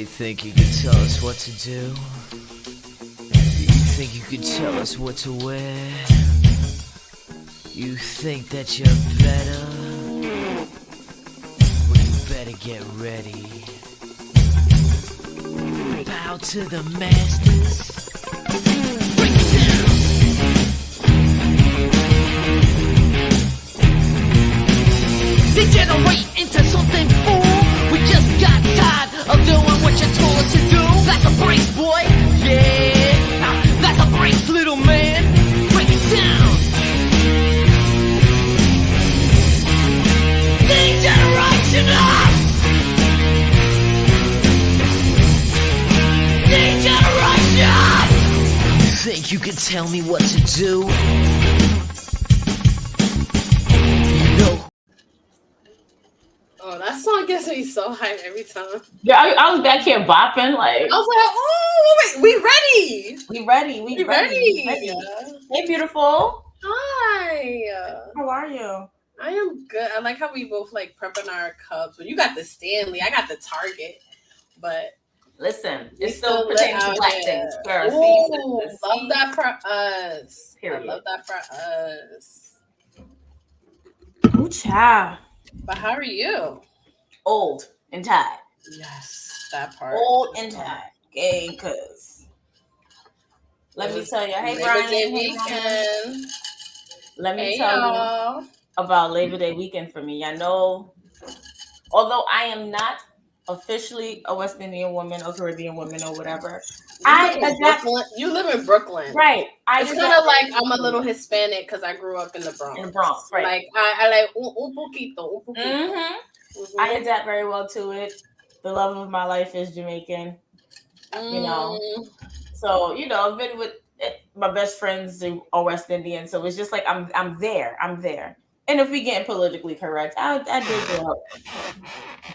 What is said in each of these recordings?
Hey, think you could tell us what to do? You think you could tell us what to wear? You think that you're better? Well, you better get ready. Bow to the masters. Break it down. Degenerate into something fool. We just got tired of doing what you told us to do. That's a brace, boy. Yeah, that's a brace, little man. Break it down. Degeneration up. Degeneration. Think you can tell me what to do? Oh, that song gets me so hyped every time. Yeah, I was back here bopping like. I was like, oh, wait, we ready. We ready. Hey, beautiful. Hi. How are you? I am good. I like how we both like prepping our cups. But you got the Stanley, I got the Target. But listen, we it's still lit pertaining to out black here. things. Girl, Ooh, love that for us. Period. I love that for us. Ooh, child. But how are you? Old and tired. Yes, that part. Old and tired. Okay, cause let me tell you. Hey, Labor Brian. Day Hey, Brian. weekend. Let me Hey, tell y'all. you about Labor Day weekend for me. I know, although I am not officially a West Indian woman or Caribbean woman or whatever, You live in Brooklyn, right? It's kind of like I'm a little Hispanic because I grew up in the Bronx. In the Bronx, right? Like I like un poquito. I adapt very well to it. The love of my life is Jamaican, you know. So I've been with my best friends who are West Indian, so it's just like I'm there. And if we getting politically correct, I did grow up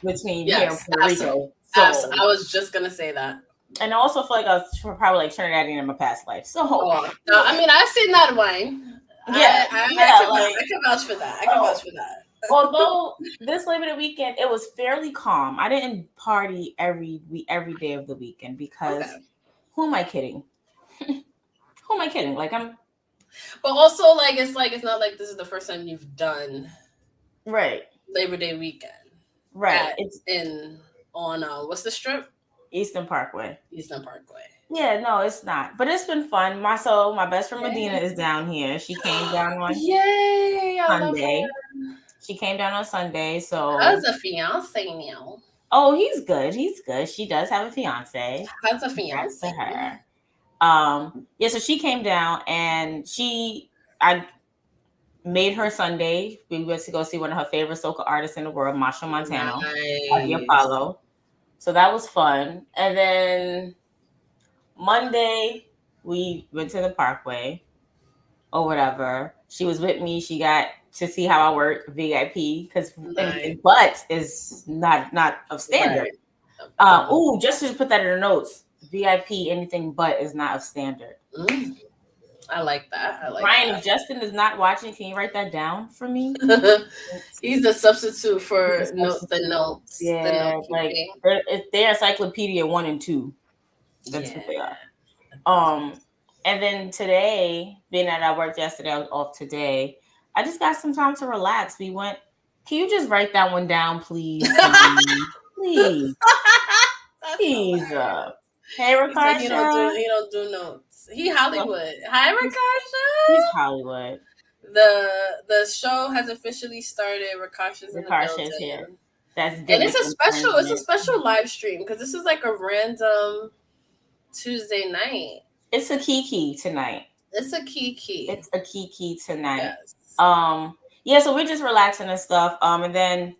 between here and Puerto Rico. So I was just gonna say that. And I also feel like I was probably like Trinidadian in my past life. So no, I mean I've seen that wine. Yeah, I can vouch for that. I can vouch for that. Although this Labor Day weekend, it was fairly calm. I didn't party every day of the weekend because who am I kidding? Who am I kidding? Like I'm. But also, it's not like this is the first time you've done Labor Day weekend. Right. It's on what's the strip? Eastern Parkway. Yeah, no, it's not. But it's been fun. My best friend Medina is down here. She came down on Sunday. She came down on Sunday. So how's a fiance now? Oh, he's good. She does have a fiance. How's a fiance? To her. So she came down and I made her Sunday. We went to go see one of her favorite soca artists in the world, Masha Montano, at the Apollo. So that was fun. And then Monday, we went to the Parkway or whatever. She was with me. She got to see how I work VIP because but is not of standard. Right. Just to put that in the notes, VIP anything but is not of standard. I like that. Brian, if Justin is not watching, can you write that down for me? He's the substitute for the notes. Yeah, they're Encyclopedia 1 and 2. That's what they are. And then today, being that I worked yesterday, I was off today. I just got some time to relax. We went. Can you just write that one down, please? Please. Hey, Rakasha. He don't do notes. He Hollywood. Hi, Rakasha. He's Hollywood. The show has officially started. Rakasha's in the building. Here. And it's a special live stream because this is like a random Tuesday night. It's a kiki tonight. It's a kiki tonight. Yes. So we're just relaxing and stuff. And then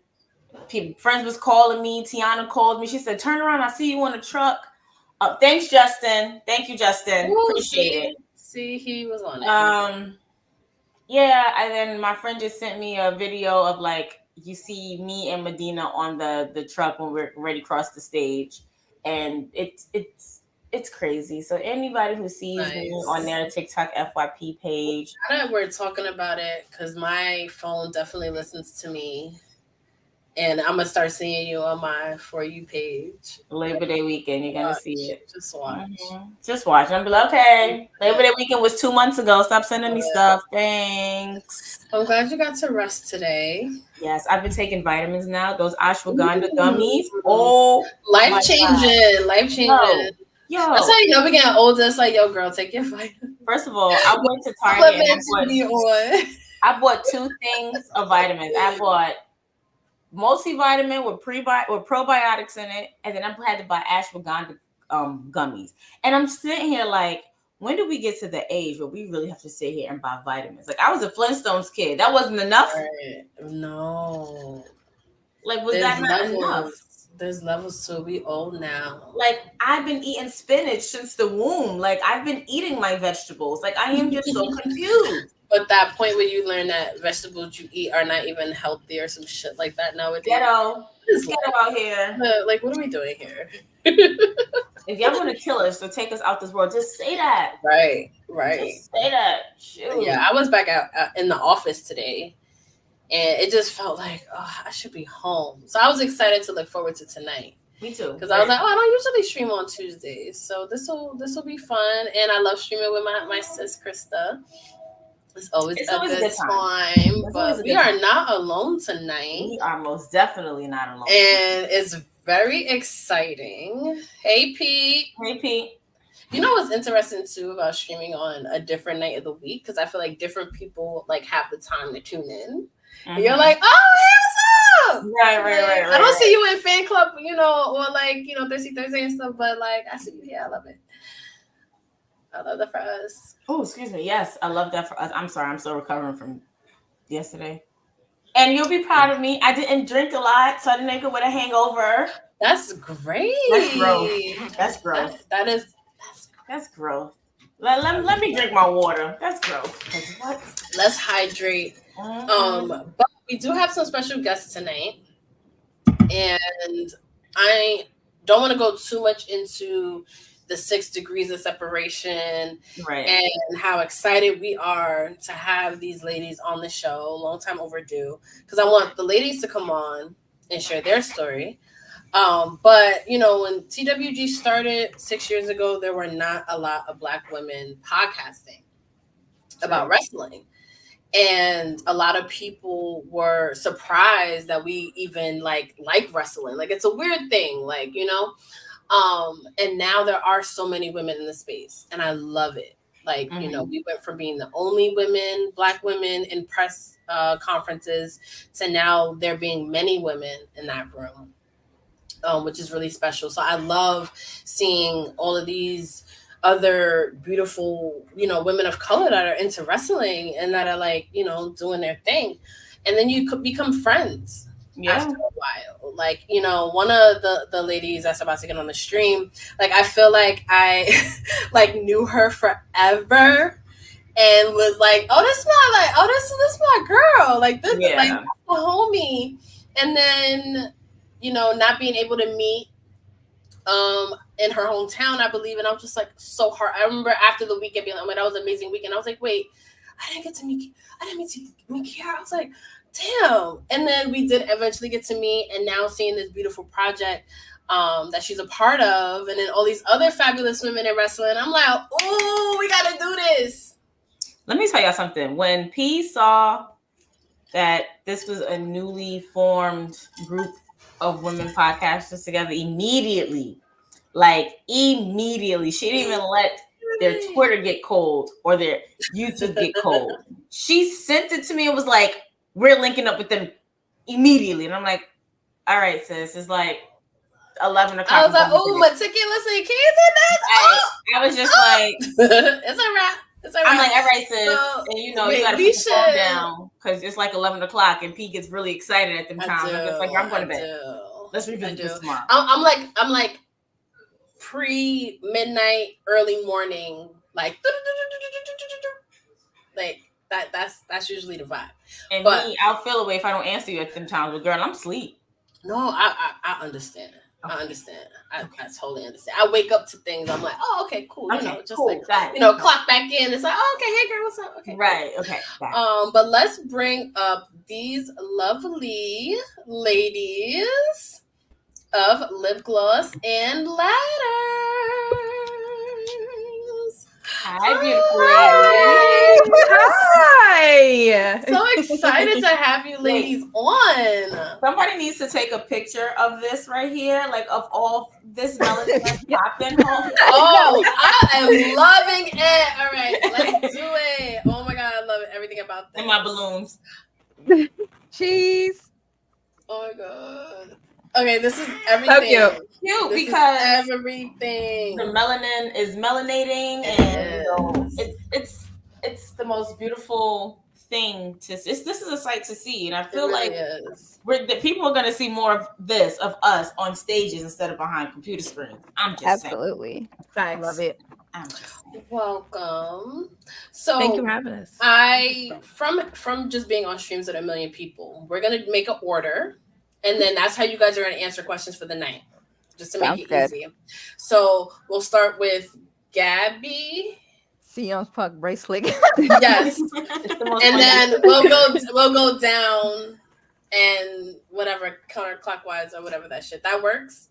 friends was calling me. Tiana called me. She said, "Turn around. I see you on the truck." Thanks, Justin. Thank you, Justin. Appreciate it. See, he was on it. And then my friend just sent me a video of you see me and Medina on the truck when we're ready to cross the stage, and it's crazy. So anybody who sees me on their TikTok FYP page, now that we're talking about it, because my phone definitely listens to me. And I'm gonna start seeing you on my For You page. Labor Day weekend, you're gonna see it. Just watch. Just watch. I'm be like, okay. Labor Day weekend was 2 months ago. Stop sending me stuff. Thanks. I'm glad you got to rest today. Yes, I've been taking vitamins now. Those ashwagandha gummies. Oh, life changing. Yo, that's how you know we're getting older. It's like, yo, girl, take your vitamins. First of all, I went to Target and I bought 2 things of vitamins. I bought multivitamin with probiotics in it, and then I had to buy ashwagandha gummies. And I'm sitting here like, when do we get to the age where we really have to sit here and buy vitamins? Like, I was a Flintstones kid. That wasn't enough. Right. No. Like, was that not enough? There's levels to it. We old now. Like, I've been eating spinach since the womb. Like, I've been eating my vegetables. Like, I am just so confused. But that point where you learn that vegetables you eat are not even healthy or some shit like that nowadays. Ghetto out here. Like, what are we doing here? If y'all want to kill us or take us out this world, just say that. Right. Just say that. Shoot. Yeah, I was back out in the office today, and it just felt like, oh, I should be home. So I was excited to look forward to tonight. Me too. Because I was like, oh, I don't usually stream on Tuesdays, so this will be fun. And I love streaming with my sis Krista. It's always a good time. But we are not alone tonight. We are most definitely not alone. And it's very exciting. Hey, Pete. You know what's interesting too about streaming on a different night of the week? Because I feel like different people like have the time to tune in. And you're like, oh, hey, what's up? Right. I don't see you in fan club, or like, Thirsty Thursday and stuff, but like I see you here. I love it. I love that for us. Oh, excuse me. Yes, I love that for us. I'm sorry. I'm still recovering from yesterday. And you'll be proud of me. I didn't drink a lot, so I didn't make it with a hangover. That's great. That's growth. That's growth. Let me drink my water. That's growth. Let's hydrate. But we do have some special guests tonight. And I don't want to go too much into the 6 degrees of separation, right? And how excited we are to have these ladies on the show. Long time overdue, because I want the ladies to come on and share their story. But when TWG started 6 years ago, there were not a lot of Black women podcasting about wrestling. And a lot of people were surprised that we even like wrestling. Like, it's a weird thing, and now there are so many women in the space, and I love it. Like, we went from being the only Black women in press conferences to now there being many women in that room, which is really special. So I love seeing all of these other beautiful, women of color that are into wrestling and that are like, doing their thing. And then you could become friends. After a while, like, one of the ladies that's about to get on the stream, like, I feel like I like knew her forever and was like, oh, this is my girl, like this is like a homie. And then not being able to meet in her hometown, I believe, and I was just like so hard. I remember after the weekend being like, oh, that was an amazing weekend. I was like, wait, I didn't get to meet Kiara. I was like, damn. And then we did eventually get to meet, and now seeing this beautiful project that she's a part of, and then all these other fabulous women in wrestling, I'm like, oh, we gotta do this. Let me tell y'all something. When P saw that this was a newly formed group of women podcasters together, immediately, she didn't even let their Twitter get cold or their YouTube get cold. She sent it to me and was like, we're linking up with them immediately. And I'm like, all right, sis. It's like 11 o'clock. I was like, oh, meticulously kids in that? I was just like, it's a wrap. I'm like, all right, sis. So, and you got to put the phone down because it's like 11 o'clock and P gets really excited at them times. I'm just like, I'm going to bed. Let's revisit this tomorrow. I'm like pre-midnight, early morning, like that's usually the vibe. And me, I'll feel away if I don't answer you at them times. But girl, I'm asleep. No, I understand. I understand. I totally understand. I wake up to things. I'm like, oh, okay, cool. Okay, you know, just cool. like, you know, clock back in. It's like, oh, okay, hey girl, what's up? Okay, right. Okay. But let's bring up these lovely ladies of Lipgloss and Ladders. Hi, beautiful ladies. Hi. So excited to have you ladies on. Somebody needs to take a picture of this right here, like of all this melanin popping. Oh, I am loving it. All right, let's do it. Oh my God, I love it. Everything about this. And my balloons. Cheese. Oh my God. Okay, this is everything. So cute this because everything. the melanin is melanating, and you know, it's the most beautiful thing to see. This is a sight to see, and I feel really like the people are going to see more of this of us on stages instead of behind computer screens. I'm just absolutely saying. love it. I'm just saying. Welcome. So thank you for having us. From just being on streams with a million people, we're gonna make an order, and then that's how you guys are gonna answer questions for the night, just to make it easy. So we'll start with Gabby. CM's Punk bracelet. Yes, and then we'll go down and whatever counterclockwise or whatever that shit that works.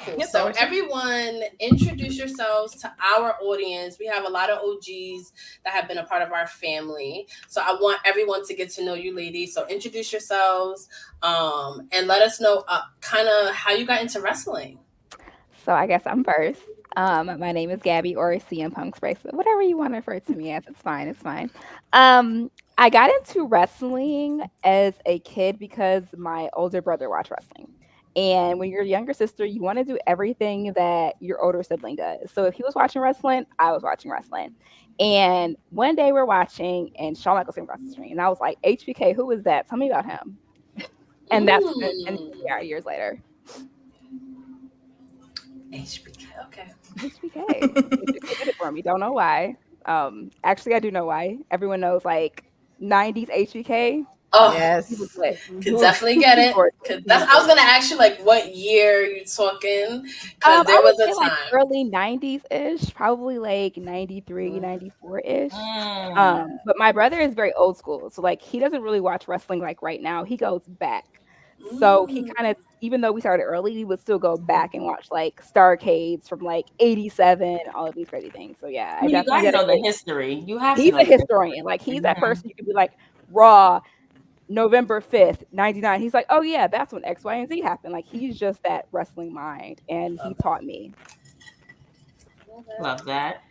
Cool. Yep, So everyone, introduce yourselves to our audience. We have a lot of OGs that have been a part of our family. So I want everyone to get to know you ladies. So introduce yourselves and let us know kind of how you got into wrestling. So I guess I'm first. My name is Gabby, or CM Punk's bracelet, whatever you want to refer to me as. It's fine. It's fine. I got into wrestling as a kid because my older brother watched wrestling. And when you're a younger sister, you want to do everything that your older sibling does. So if he was watching wrestling, I was watching wrestling. And one day we're watching, and Shawn Michaels came across the screen, and I was like, "HBK, who is that? Tell me about him." And that's and yeah, years later. HBK, okay. HBK. They did it for me. Don't know why. Actually, I do know why. Everyone knows like 90s HBK. Oh, yes. Could definitely get it. I was gonna ask you like what year you talking, because there was a time like early 90s ish, probably like 93, 94 ish. But my brother is very old school, so like he doesn't really watch wrestling like right now. He goes back. So he kind of, even though we started early, we would still go back and watch like Starcades from like 87, all of these crazy things. So yeah, you guys know the history. You have. He's a historian. Like he's that person you could be like, Raw, November 5th, 99. He's like, oh yeah, that's when X, Y, and Z happened. Like he's just that wrestling mind, and he taught me. Love that.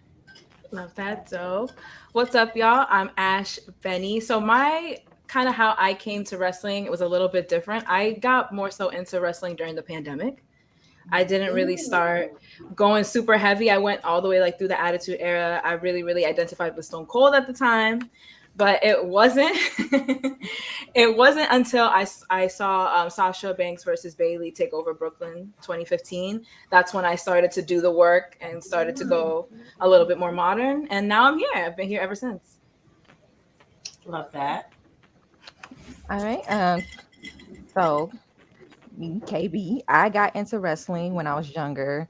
Love that. Dope. What's up, y'all? I'm Ash Benny. So my kind of how I came to wrestling, it was a little bit different. I got more so into wrestling during the pandemic. I didn't really start going super heavy. I went all the way like through the Attitude Era. I really, really identified with Stone Cold at the time, but it wasn't. It wasn't until I saw Sasha Banks versus Bayley take over Brooklyn 2015. That's when I started to do the work and started to go a little bit more modern. And now I'm here. I've been here ever since. Love that. All right. So me, KB, I got into wrestling when I was younger.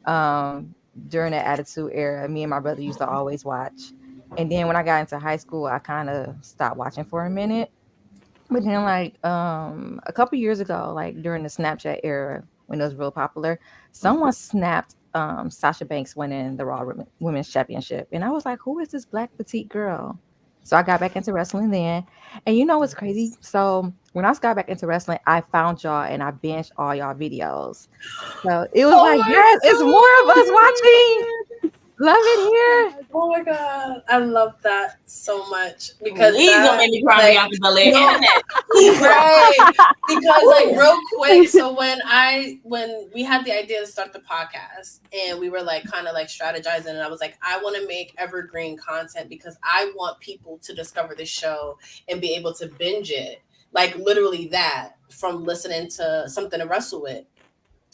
During the Attitude Era, me and my brother used to always watch. And then when I got into high school, I kind of stopped watching for a minute. But then like a couple years ago, like during the Snapchat era when it was real popular, someone snapped Sasha Banks winning the Raw Women's Championship. And I was like, who is this black petite girl? So I got back into wrestling then. And you know what's crazy? So when I got back into wrestling, I found y'all and I binged all y'all videos. So it was like, yes, it's more of us watching. Love it here. Oh my God. I love that so much. Because please don't make me cry me off the Bel Air internet. Right. Because like real quick, so when we had the idea to start the podcast and we were like kind of like strategizing, and I was like, I want to make evergreen content because I want people to discover this show and be able to binge it. Like literally that from listening to something to wrestle with.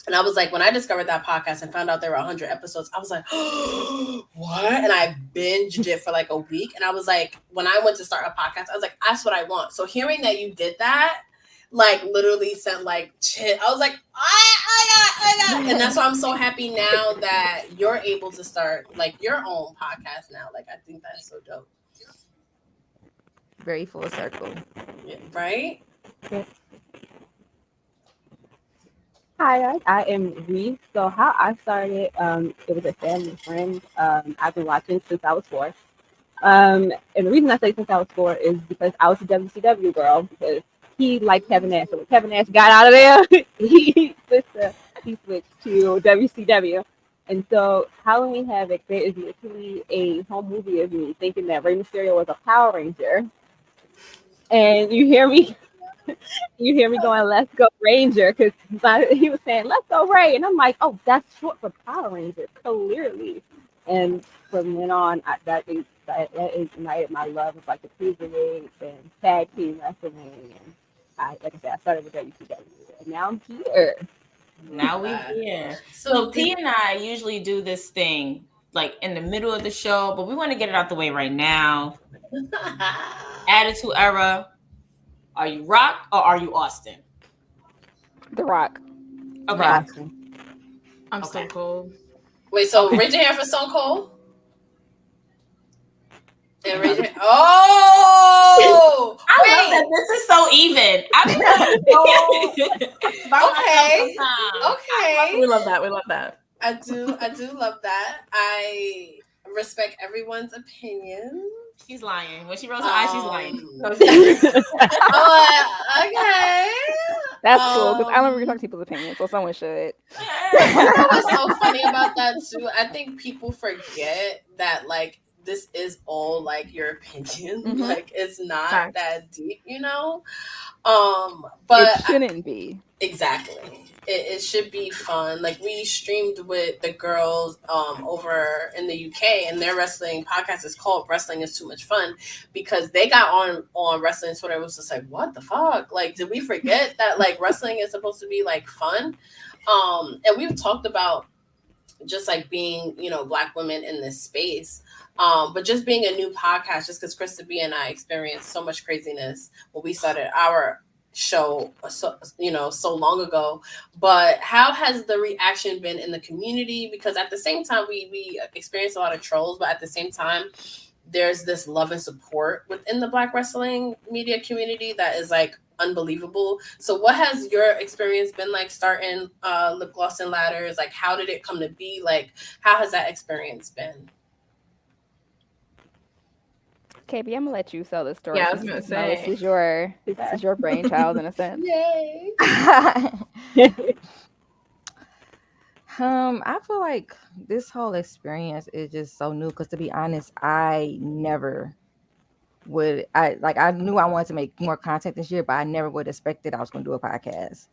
And I was like, when I discovered that podcast and found out there were 100 episodes, I was like, oh, what? And I binged it for like a week. And I was like, when I went to start a podcast, I was like, that's what I want. So hearing that you did that, like literally sent like shit. I was like, And that's why I'm so happy now that you're able to start like your own podcast now. Like I think that's so dope. Very full circle. Yeah, right? Hi, I am Reese. So how I started, it was a family friend. I've been watching since I was 4. And the reason I say since I was 4 is because I was a WCW girl because he liked Kevin Nash. So when Kevin Nash got out of there, he switched to WCW. And so Halloween Havoc, there is literally a home movie of me thinking that Rey Mysterio was a Power Ranger. And you hear me going, let's go Ranger, because he was saying, let's go Ray. And I'm like, oh, that's short for Power Ranger, clearly. And from then on, that ignited my love of like the cruiserweights and tag team wrestling. And like I said, I started with WCW. And now I'm here. Now we're here. So T and I usually do this thing like in the middle of the show, but we want to get it out the way right now. Attitude Era. Are you Rock or are you Austin? The Rock. Okay. Rock. I'm Stone Cold. Wait, so raise your hand for Stone Cold. And raise your hand. Oh! I love that this is so even. Okay. We love that. We love that. I do love that. I respect everyone's opinion. She's lying. When she rolls her eyes, she's lying. Okay. That's cool because I don't respect people's opinions, so someone should. You know what's so funny about that too? I think people forget that like this is all like your opinion. Mm-hmm. Like it's not Fact. that deep, you know. But it shouldn't be. Exactly. It should be fun. Like we streamed with the girls over in the UK, and their wrestling podcast is called Wrestling is Too Much Fun because they got on wrestling Twitter. It was just like, what the fuck? Like, did we forget that like wrestling is supposed to be like fun? And we've talked about just like being, you know, Black women in this space. But just being a new podcast, just because Krista B and I experienced so much craziness when we started our show so long ago. But how has the reaction been in the community? Because at the same time we experienced a lot of trolls, but at the same time there's this love and support within the Black wrestling media community that is like unbelievable. So what has your experience been like starting Lipgloss and Ladders? Like how did it come to be? Like how has that experience been? KB, I'm gonna let you sell this story. Yeah, I was gonna say this is your brainchild in a sense. Yay! I feel like this whole experience is just so new because to be honest, I never would. I knew I wanted to make more content this year, but I never would have expected I was going to do a podcast.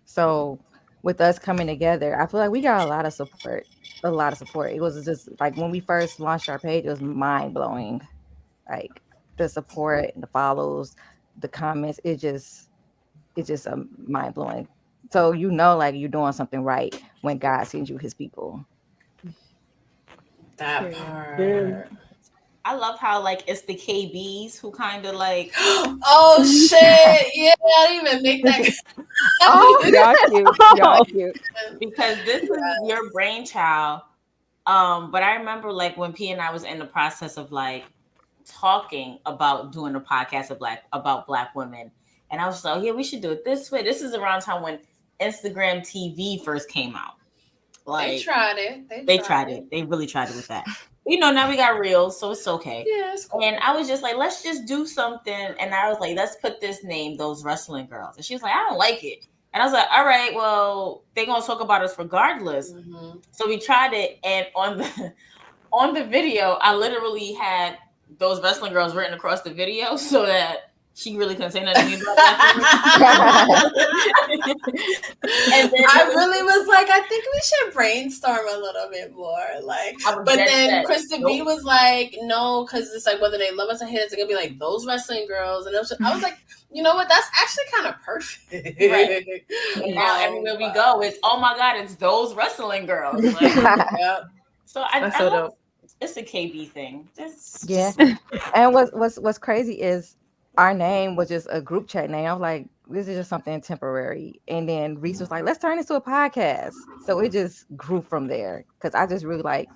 So with us coming together, I feel like we got a lot of support. It was just like when we first launched our page, it was mind blowing. Like the support and the follows, the comments, it's just mind blowing. So you know, like you're doing something right when God sends you His people. That part. I love how like it's the KBs who kind of like oh shit! Yeah, I didn't even make that. Y'all cute. Because this is your brainchild. But I remember like when P and I was in the process of like talking about doing a podcast about Black women, and I was like, oh, yeah, we should do it this way. This is around time when Instagram TV first came out. Like they tried it. They tried it. They really tried it with that. You know, now we got Reels, so it's okay. Yeah, it's cool. And I was just like, let's just do something. And I was like, let's put this name, Those Wrestling Girls. And she was like, I don't like it. And I was like, all right, well, they're going to talk about us regardless. Mm-hmm. So we tried it. And on the video, I literally had Those Wrestling Girls written across the video so that she really couldn't say nothing about that. And then I really was like, I think we should brainstorm a little bit more. Like, but then Krista B was like, no, because it's like whether they love us or hate us, they're gonna be like Those Wrestling Girls. And it was just, I was like, you know what? That's actually kind of perfect. Right. And now everywhere we go, it's oh my god, it's Those Wrestling Girls. Like, yep. So I so dope. It's a KB thing. And what's crazy is our name was just a group chat name. I was like, this is just something temporary. And then Reese was like, let's turn this to a podcast. So it just grew from there. Because I just really like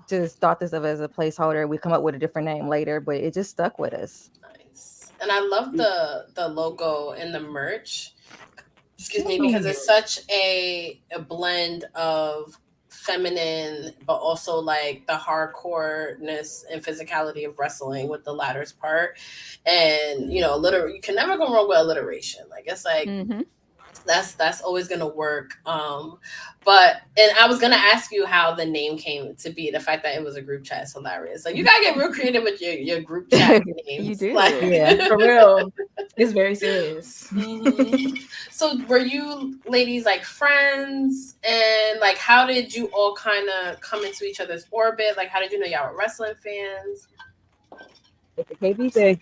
just thought this of as a placeholder. We come up with a different name later, but it just stuck with us. Nice. And I love the logo and the merch. Excuse me, because it's such a blend of feminine, but also like the hardcoreness and physicality of wrestling with the ladders part. And you can never go wrong with alliteration. Like it's like that's always gonna work. But I was gonna ask you how the name came to be. The fact that it was a group chat is hilarious. Like you gotta get real creative with your group chat names. You do. Like, Yeah, for real. It's very serious. So were you ladies like friends, and like how did you all kind of come into each other's orbit? Like how did you know y'all were wrestling fans? It's a KB thing.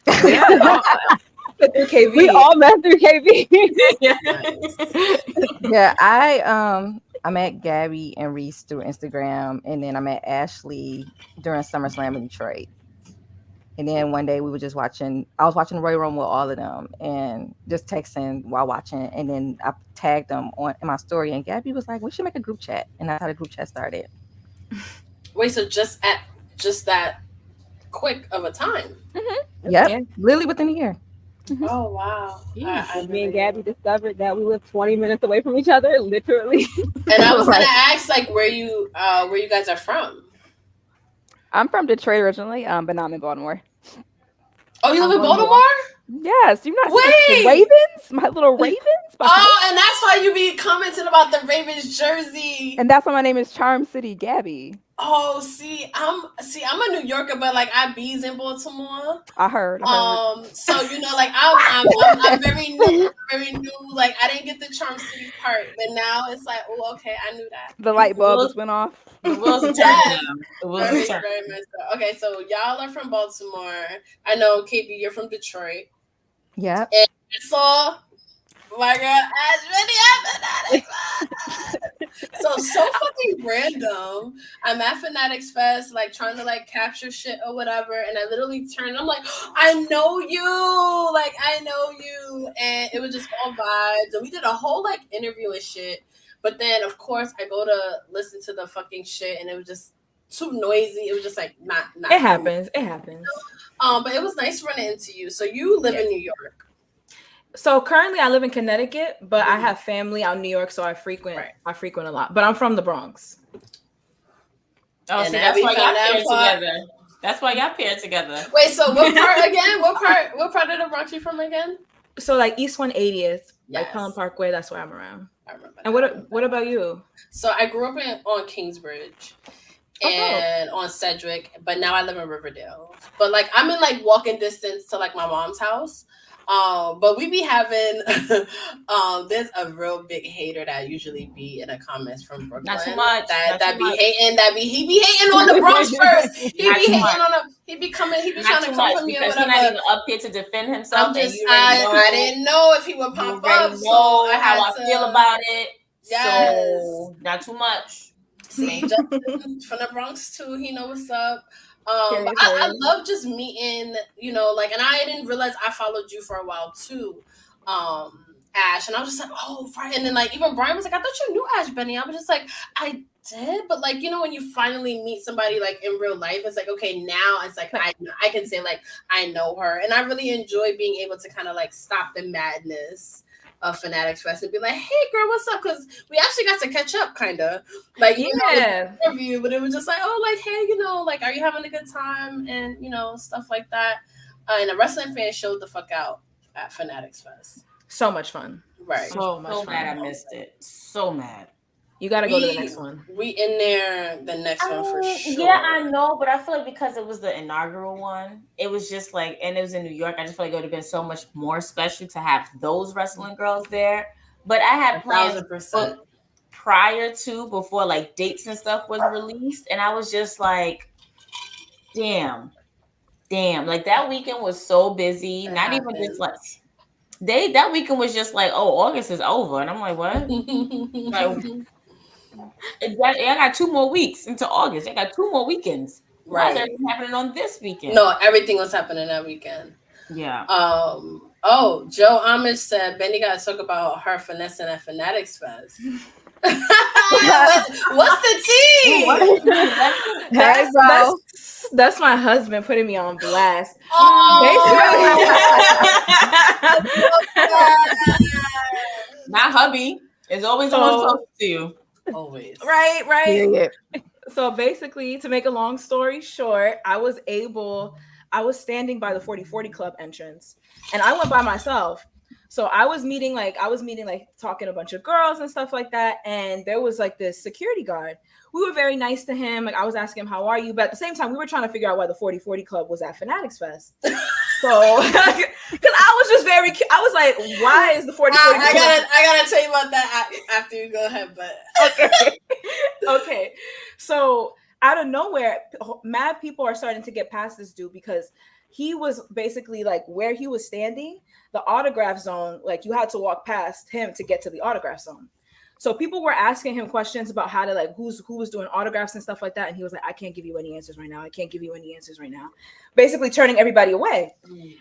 Yeah. KB. We all met through KB. Yeah, I met Gabby and Reese through Instagram, and then I met Ashley during SummerSlam in Detroit. And then one day I was watching Royal Rumble with all of them and just texting while watching. And then I tagged them in my story, and Gabby was like, we should make a group chat. And that's how the group chat started. Wait, so just that quick of a time? Yep, Yeah. literally within a year. Oh wow! Me and Gabby discovered that we live 20 minutes away from each other, literally. And I was gonna ask like where you guys are from. I'm from Detroit originally, but now I'm in Baltimore. Oh, you live in Baltimore? Yes, you're not Wait! seeing the Ravens, my little Ravens. Oh, and that's why you be commenting about the Ravens jersey. And that's why my name is Charm City Gabby. Oh, I'm a New Yorker, but like I bees in Baltimore. I heard. So like I'm very new. Like I didn't get the Charm City part, but now it's like, oh, okay, I knew that. The light bulb just went off. The wheels are Very, turning. very much so. Okay, so y'all are from Baltimore. I know, KB, you're from Detroit. Yep. And I saw my girl Ash Fanatics. So fucking random. I'm at Fanatics Fest, like trying to like capture shit or whatever, and I literally turned. I'm like, I know you, like I know you, and it was just all vibes. And we did a whole like interview and shit. But then, of course, I go to listen to the fucking shit, and it was just too noisy. It was just like not. It happens. It happens. But it was nice running into you. So you live in New York. So currently I live in Connecticut, but I have family out in New York, so I frequent a lot. But I'm from the Bronx. Oh, And see, that's why y'all paired part. together. That's why y'all paired together. Wait, so what part again? What part of the Bronx you from again? So like East 180th, like Yes. Pelham Parkway, that's where I'm around. I remember. And what about you? So I grew up on Kingsbridge and on Sedgwick, but now I live in Riverdale. But like I'm in like walking distance to like my mom's house. But we be having there's a real big hater that usually be in the comments from Brooklyn. Not too much. He be hating on the Bronx first. He be trying to come for me or because whatever. he's not even up here to defend himself. I didn't know if he would pop up. So how I feel about it. Yes. So not too much. See, Justin from the Bronx too. He know what's up. But I love just meeting, like, and I didn't realize I followed you for a while too, Ash, and I was just like, oh, right. And then like even Brian was like, I thought you knew Ash Benny. I was just like, I did, but like when you finally meet somebody like in real life, it's like, okay, now it's like I can say like I know her, and I really enjoy being able to kind of like stop the madness of Fanatics Fest and be like, hey girl, what's up? Because we actually got to catch up kind of like interview, but it was just like, oh, like, hey, like, are you having a good time? And stuff like that. And the wrestling fans showed the fuck out at Fanatics Fest. So much fun. Right. So mad I missed it. So mad. You got to go to the next one. We in there the next one for sure. Yeah, I know, but I feel like because it was the inaugural one, it was just like, and it was in New York, I just feel like it would have been so much more special to have those wrestling girls there. But I had plans before like dates and stuff was released, and I was just like, damn. Like that weekend was so busy. Not even just like that weekend was just like, oh, August is over. And I'm like, what? I got 2 more weeks into August. I got 2 more weekends. Why is everything happening on this weekend? No, everything was happening that weekend. Yeah. Oh, Joe Amish said Benny got to talk about her finessing at Fanatics Fest. What's the tea? Hey, bro. That's my husband putting me on blast. Not hubby. It's always the one closest to you. Always. Right. Yeah. So basically, to make a long story short, I was standing by the 4040 Club entrance, and I went by myself. So I was meeting like talking to a bunch of girls and stuff like that, and there was like this security guard. We were very nice to him. Like I was asking him, "How are you?" But at the same time, we were trying to figure out why the 4040 Club was at Fanatics Fest. So, because I was just I was like, "Why is the 4040 Club?" I gotta tell you about that after you go ahead, but okay. So out of nowhere, mad people are starting to get past this dude because he was basically like where he was standing, the autograph zone, like you had to walk past him to get to the autograph zone. So people were asking him questions about how to like who was doing autographs and stuff like that. And he was like, I can't give you any answers right now. I can't give you any answers right now. Basically turning everybody away.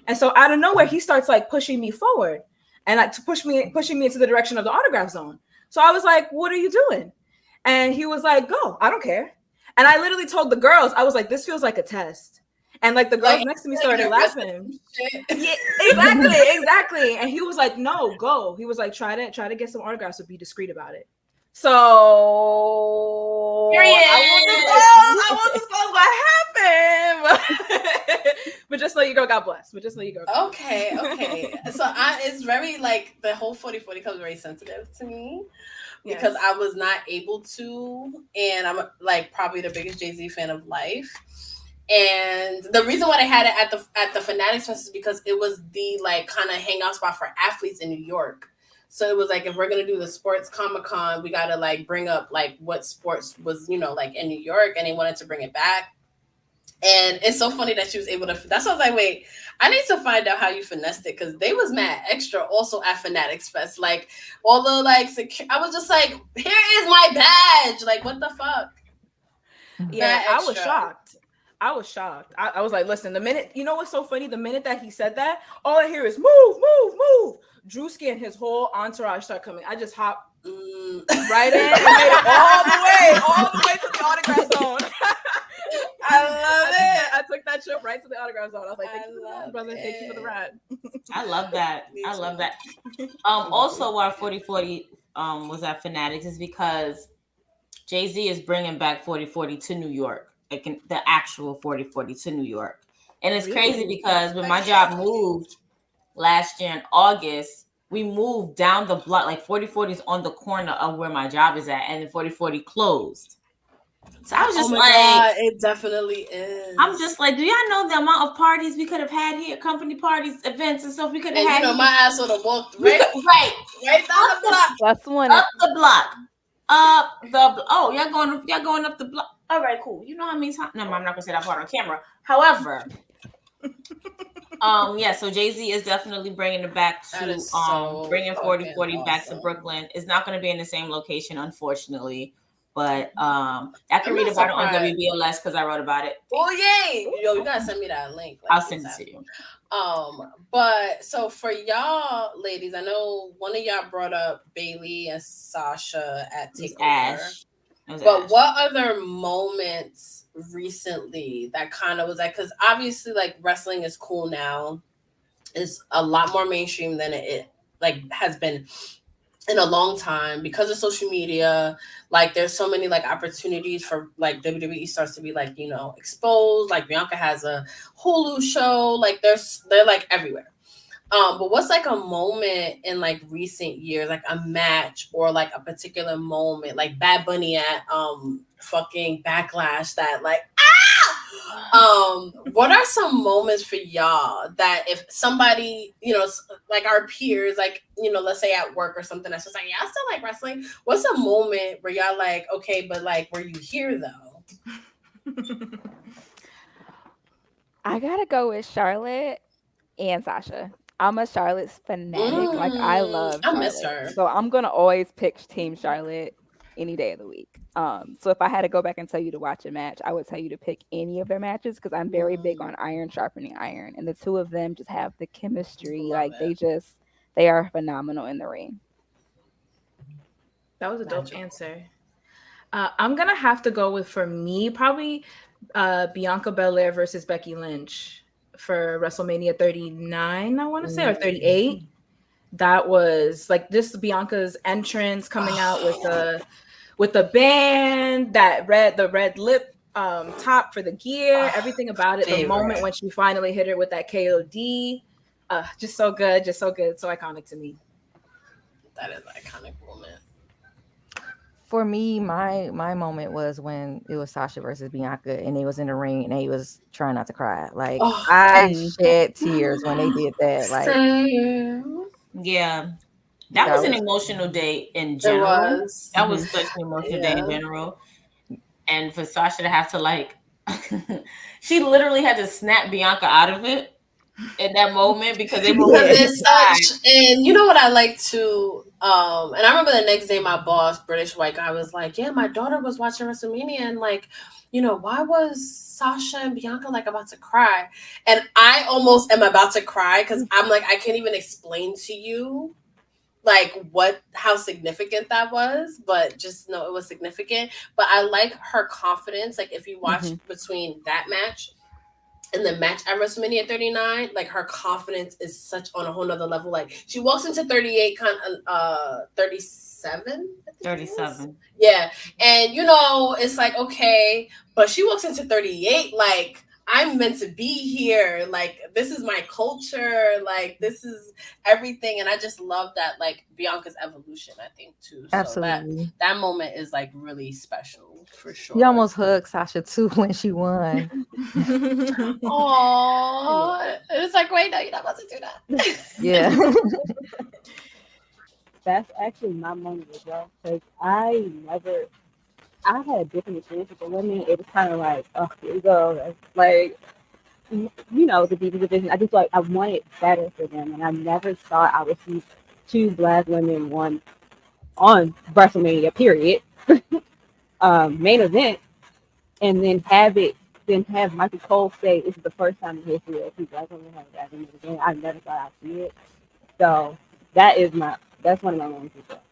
And so out of nowhere, he starts like pushing me forward and like pushing me into the direction of the autograph zone. So I was like, what are you doing? And he was like, go, I don't care. And I literally told the girls, I was like, this feels like a test. And like the girls next to me started laughing. Yeah, exactly. And he was like, no, go. He was like, try to get some autographs, but be discreet about it. So I won't disclose what happened. But just so you go, God bless. Okay. So it's very like the whole 4040 Club is very sensitive to me. Because I was not able to, and I'm like probably the biggest Jay-Z fan of life. And the reason why they had it at the Fanatics Fest is because it was the like kind of hangout spot for athletes in New York. So it was like, if we're gonna do the sports Comic-Con, we gotta like bring up like what sports was, like in New York, and they wanted to bring it back. And it's so funny that she was able to. That's why I was like, wait, I need to find out how you finessed it, because they was mad extra also at Fanatics Fest. Like all the like, I was just like, here is my badge. Like what the fuck? Yeah, I was shocked. I was like, listen, the minute, what's so funny? The minute that he said that, all I hear is move. Drewski and his whole entourage start coming. I just hopped right in and made it all the way to the autograph zone. I love it. I took that trip right to the autograph zone. I was like, thank you for the ride, brother. Thank you for the ride. I love that. Also, why 4040 was at Fanatics is because Jay-Z is bringing back 4040 to New York. Like the actual 4040 to New York. And it's crazy because when my job moved last year in August, we moved down the block. Like 4040 is on the corner of where my job is at, and then 4040 closed. So I was just God, it definitely is. I'm just like, do y'all know the amount of parties we could have had here, company parties, events, and stuff we could have had? My ass would have walked right down the block. That's one. Up the block. Y'all going up the block. All right, cool. You know how many times? No, I'm not gonna say that part on camera. However, so Jay-Z is definitely bringing it back to bringing 4040 back to Brooklyn. It's not going to be in the same location, unfortunately, but I can read about it on WBLS because I wrote about it. Oh yay! Yo, you gotta send me that link. I'll send it to you. But so for y'all ladies, I know one of y'all brought up Bailey and Sasha at Takeover. But what other moments recently that kind of was like, because obviously like wrestling is cool now, it's a lot more mainstream than it like has been in a long time because of social media. Like there's so many like opportunities for like WWE starts to be like, exposed. Like Bianca has a Hulu show. Like they're like everywhere. But what's like a moment in like recent years, like a match or like a particular moment, like Bad Bunny at fucking Backlash that like what are some moments for y'all that if somebody, like our peers, like, let's say at work or something that's just like, yeah, I still like wrestling. What's a moment where y'all like, okay, but like were you here though? I gotta go with Charlotte and Sasha. I'm a Charlotte's fanatic. Like I love Charlotte. I miss her. So I'm gonna always pick Team Charlotte. any day of the week. So if I had to go back and tell you to watch a match, I would tell you to pick any of their matches because I'm very big on iron sharpening iron, and the two of them just have the chemistry. Love Like it. they are phenomenal in the ring. That was a dope Magical. answer. I'm gonna have to go with, for me, probably Bianca Belair versus Becky Lynch for WrestleMania 39, I want to say, or 38. That was like just Bianca's entrance coming out with the band, the red lip top for the gear, everything about it. The moment Favorite. when she finally hit her with that KOD, just so good, so iconic to me. That is an iconic moment. For me, my moment was when it was Sasha versus Bianca, and they was in the ring, and they was trying not to cry. Like Oh, I shed tears when they did that. Like same. Yeah. That that was an was. emotional day in It general. was. That was such an emotional day in Yeah. general. And for Sasha to have to like she literally had to snap Bianca out of it in that moment because they were Because holding it's such, and you know what I like to, and I remember the next day my boss, British white guy, was like, yeah, my daughter was watching WrestleMania and like, why was Sasha and Bianca like about to cry? And I almost am about to cry because I'm like, I can't even explain to you like how significant that was, but just know it was significant. But I like her confidence. Like if you watch between that match and the match at WrestleMania 39, like her confidence is such on a whole nother level. Like she walks into 38 kind of 37, I think it is. 37. Yeah. And it's like okay, but she walks into 38 like I'm meant to be here. Like this is my culture. Like this is everything. And I just love that like Bianca's evolution, I think too. So Absolutely. that moment is like really special for sure. He almost hugged Sasha too when she won. Oh, it's like, wait, no, you're not supposed to do that. Yeah. That's actually my moment as well because I had a different experience with the women. It was kind of like, oh, here we go. That's like, the Divas division. I just like, I wanted better for them, and I never thought I would see two black women on WrestleMania, period, main event, and then have Michael Cole say this is the first time in history that two black women have that in the game. I never thought I'd see it. So that's one of my moments as well.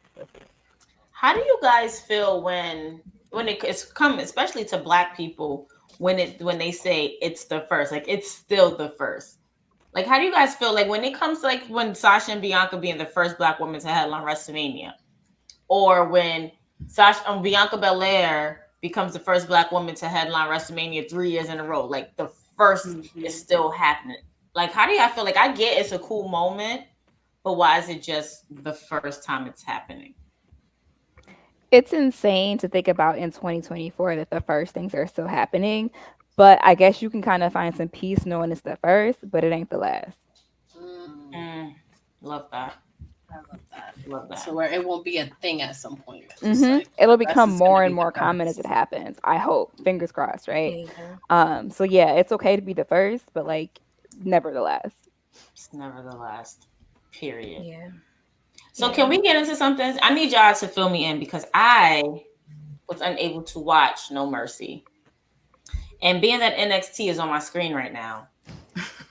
How do you guys feel when it's come, especially to Black people, when they say it's the first, like it's still the first? Like, how do you guys feel like when it comes to like when Sasha and Bianca being the first Black woman to headline WrestleMania, or when Bianca Belair becomes the first Black woman to headline WrestleMania 3 years in a row? Like the 1st is still happening. Like, how do y'all feel? Like, I get it's a cool moment, but why is it just the first time it's happening? It's insane to think about in 2024 that the first things are still happening. But I guess you can kind of find some peace knowing it's the first, but it ain't the last. Love that. I love that. Love that. So where it won't be a thing at some point. It'll become more and more common as it happens. I hope. Fingers crossed, right? Yeah. So yeah, it's okay to be the first, but like never the last. It's never the last. Period. Yeah. So can we get into something? I need y'all to fill me in because I was unable to watch No Mercy. And being that NXT is on my screen right now,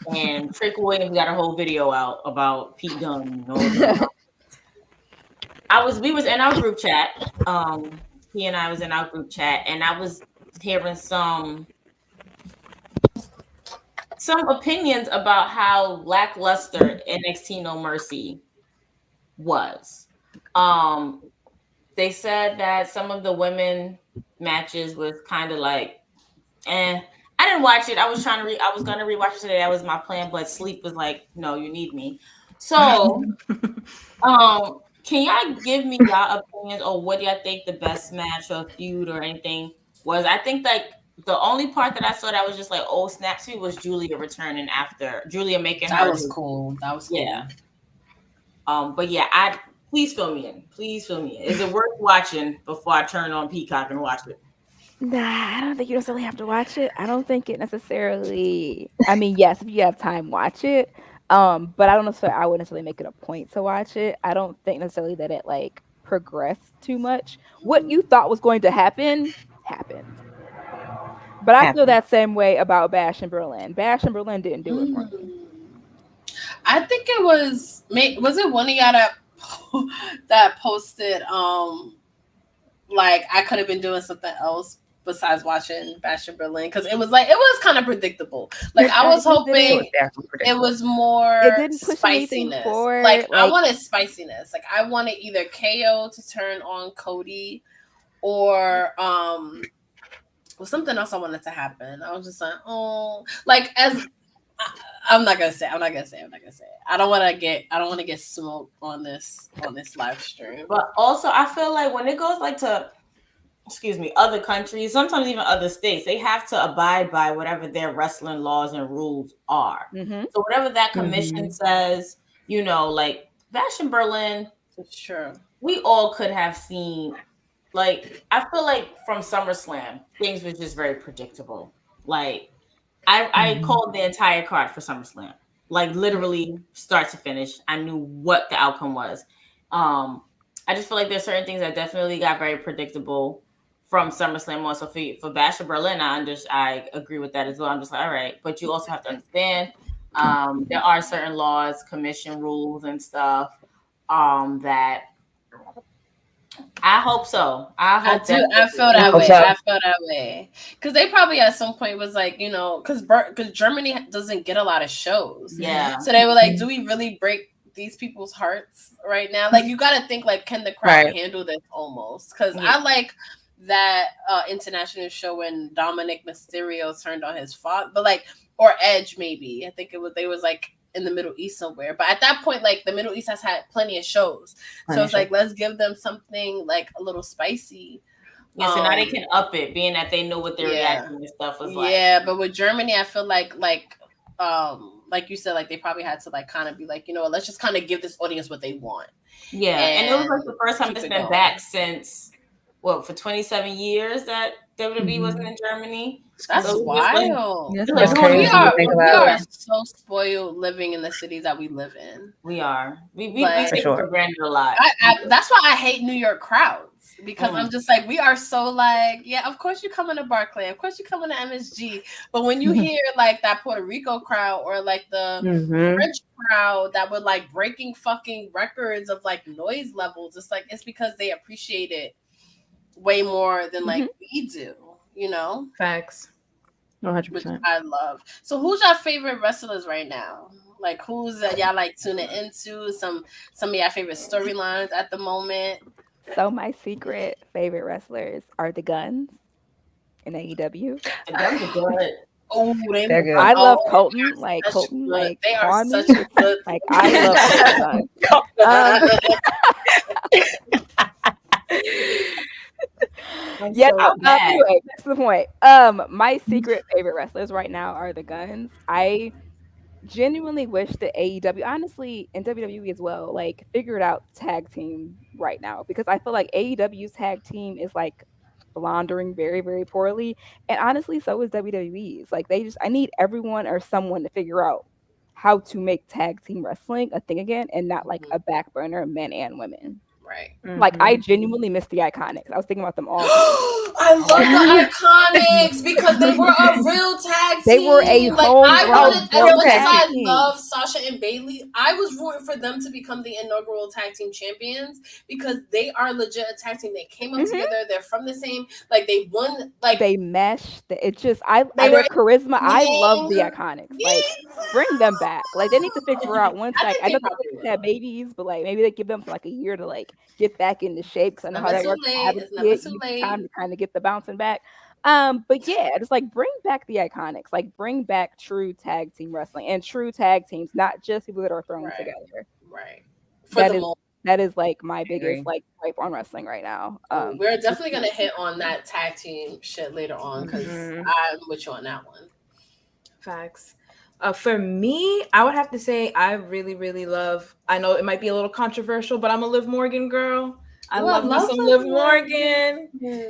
and Trick Williams got a whole video out about Pete Dunne. We was in our group chat. He and I was in our group chat, and I was hearing some opinions about how lackluster NXT No Mercy was. They said that some of the women matches was kind of like, I didn't watch it. I was gonna rewatch it today. That was my plan, but sleep was like, no, you need me. So, can y'all give me y'all opinions or what y'all think the best match or feud or anything was? I think like the only part that I saw that was just like, oh, snap to me was Julia returning after Julia making that was cool. That was cool. Yeah. But yeah, please fill me in. Please fill me in. Is it worth watching before I turn on Peacock and watch it? Nah, I don't think you necessarily have to watch it. I don't think it necessarily. I mean, yes, if you have time, watch it. But I wouldn't necessarily make it a point to watch it. I don't think necessarily that it like progress too much. What you thought was going to happen happened. But I feel that same way about Bash in Berlin. Bash in Berlin didn't do it for me. I think it was it one of y'all that posted like I could have been doing something else besides watching Bash in Berlin, because it was kind of predictable. Like I was hoping it was more It didn't push anything spiciness. forward. Like I wanted spiciness. Like I wanted either KO to turn on Cody or something else I wanted to happen. I was just like, oh, like I'm not gonna say. I don't want to get smoked on this live stream. But also, I feel like when it goes like to, other countries, sometimes even other states, they have to abide by whatever their wrestling laws and rules are. Mm-hmm. So whatever that commission says, like Bash in Berlin, sure, we all could have seen. Like I feel like from SummerSlam, things were just very predictable. Like I called the entire card for SummerSlam, like literally start to finish. I knew what the outcome was. I just feel like there's certain things that definitely got very predictable from SummerSlam. Also for Bash in Berlin, I agree with that as well. I'm just like, all right, but you also have to understand there are certain laws, commission rules, and stuff that. I hope so. I feel that way. Because they probably at some point was like, because Germany doesn't get a lot of shows. Yeah. So they were like, do we really break these people's hearts right now? Like, you got to think, like, can the crowd handle this almost? Because I like that international show when Dominic Mysterio turned on his father, but like, or Edge maybe. I think they was like in the Middle East somewhere, but at that point, like the Middle East has had plenty of shows, so it's like, let's give them something like a little spicy. Yeah, so now they can up it, being that they know what their reaction and stuff was like. Yeah, but with Germany, I feel like you said, like they probably had to like kind of be like, let's just kind of give this audience what they want. Yeah, and it was like the first time it's been back since for 27 years that WWE wasn't in Germany. That's wild. That's crazy. We are so spoiled living in the cities that we live in. We are. We take for granted a lot. That's why I hate New York crowds, because I'm just like, we are so like, yeah, of course you come into Barclay, of course you come into MSG, but when you hear like that Puerto Rico crowd or like the French crowd that were like breaking fucking records of like noise levels, it's because they appreciate it way more than like we do. Facts. 100%. Which I love. So who's your favorite wrestlers right now? Like who's y'all like tuning into? Some of your favorite storylines at the moment? So my secret favorite wrestlers are the Guns in AEW. The Guns are good. Oh, they're good. I love Colton. Like Colton, like they are Army. such a good. Like I love anyway, that's the point. My secret favorite wrestlers right now are the Guns. I genuinely wish that AEW, honestly, and WWE as well, like figured out tag team right now, because I feel like AEW's tag team is like floundering very, very poorly, and honestly, so is WWE's. Like I need everyone or someone to figure out how to make tag team wrestling a thing again, and not like a back burner of men and women. Right. Like I genuinely miss the Iconics. I was thinking about them all. I love the Iconics because they were a real tag team. They were a I love Sasha and Bailey. I was rooting for them to become the inaugural tag team champions because they are legit a tag team. They came up together. They're from the same. Like they won. Like they meshed. It just their charisma. I love the Iconics. Like bring them back. Like they need to figure out once. Like I know they have babies, but like maybe they give them like a year to like get back into shape, because I know how that works. Time to kind of get the bouncing back. But yeah, just like bring back the Iconics, like bring back true tag team wrestling and true tag teams, not just people that are thrown together. Right. That is like my biggest like gripe on wrestling right now. We're definitely gonna hit on that tag team shit later on, because I'm with you on that one. Facts. For me, I would have to say I really, really love, I know it might be a little controversial, but I'm a Liv Morgan girl. I love me some Liv Morgan.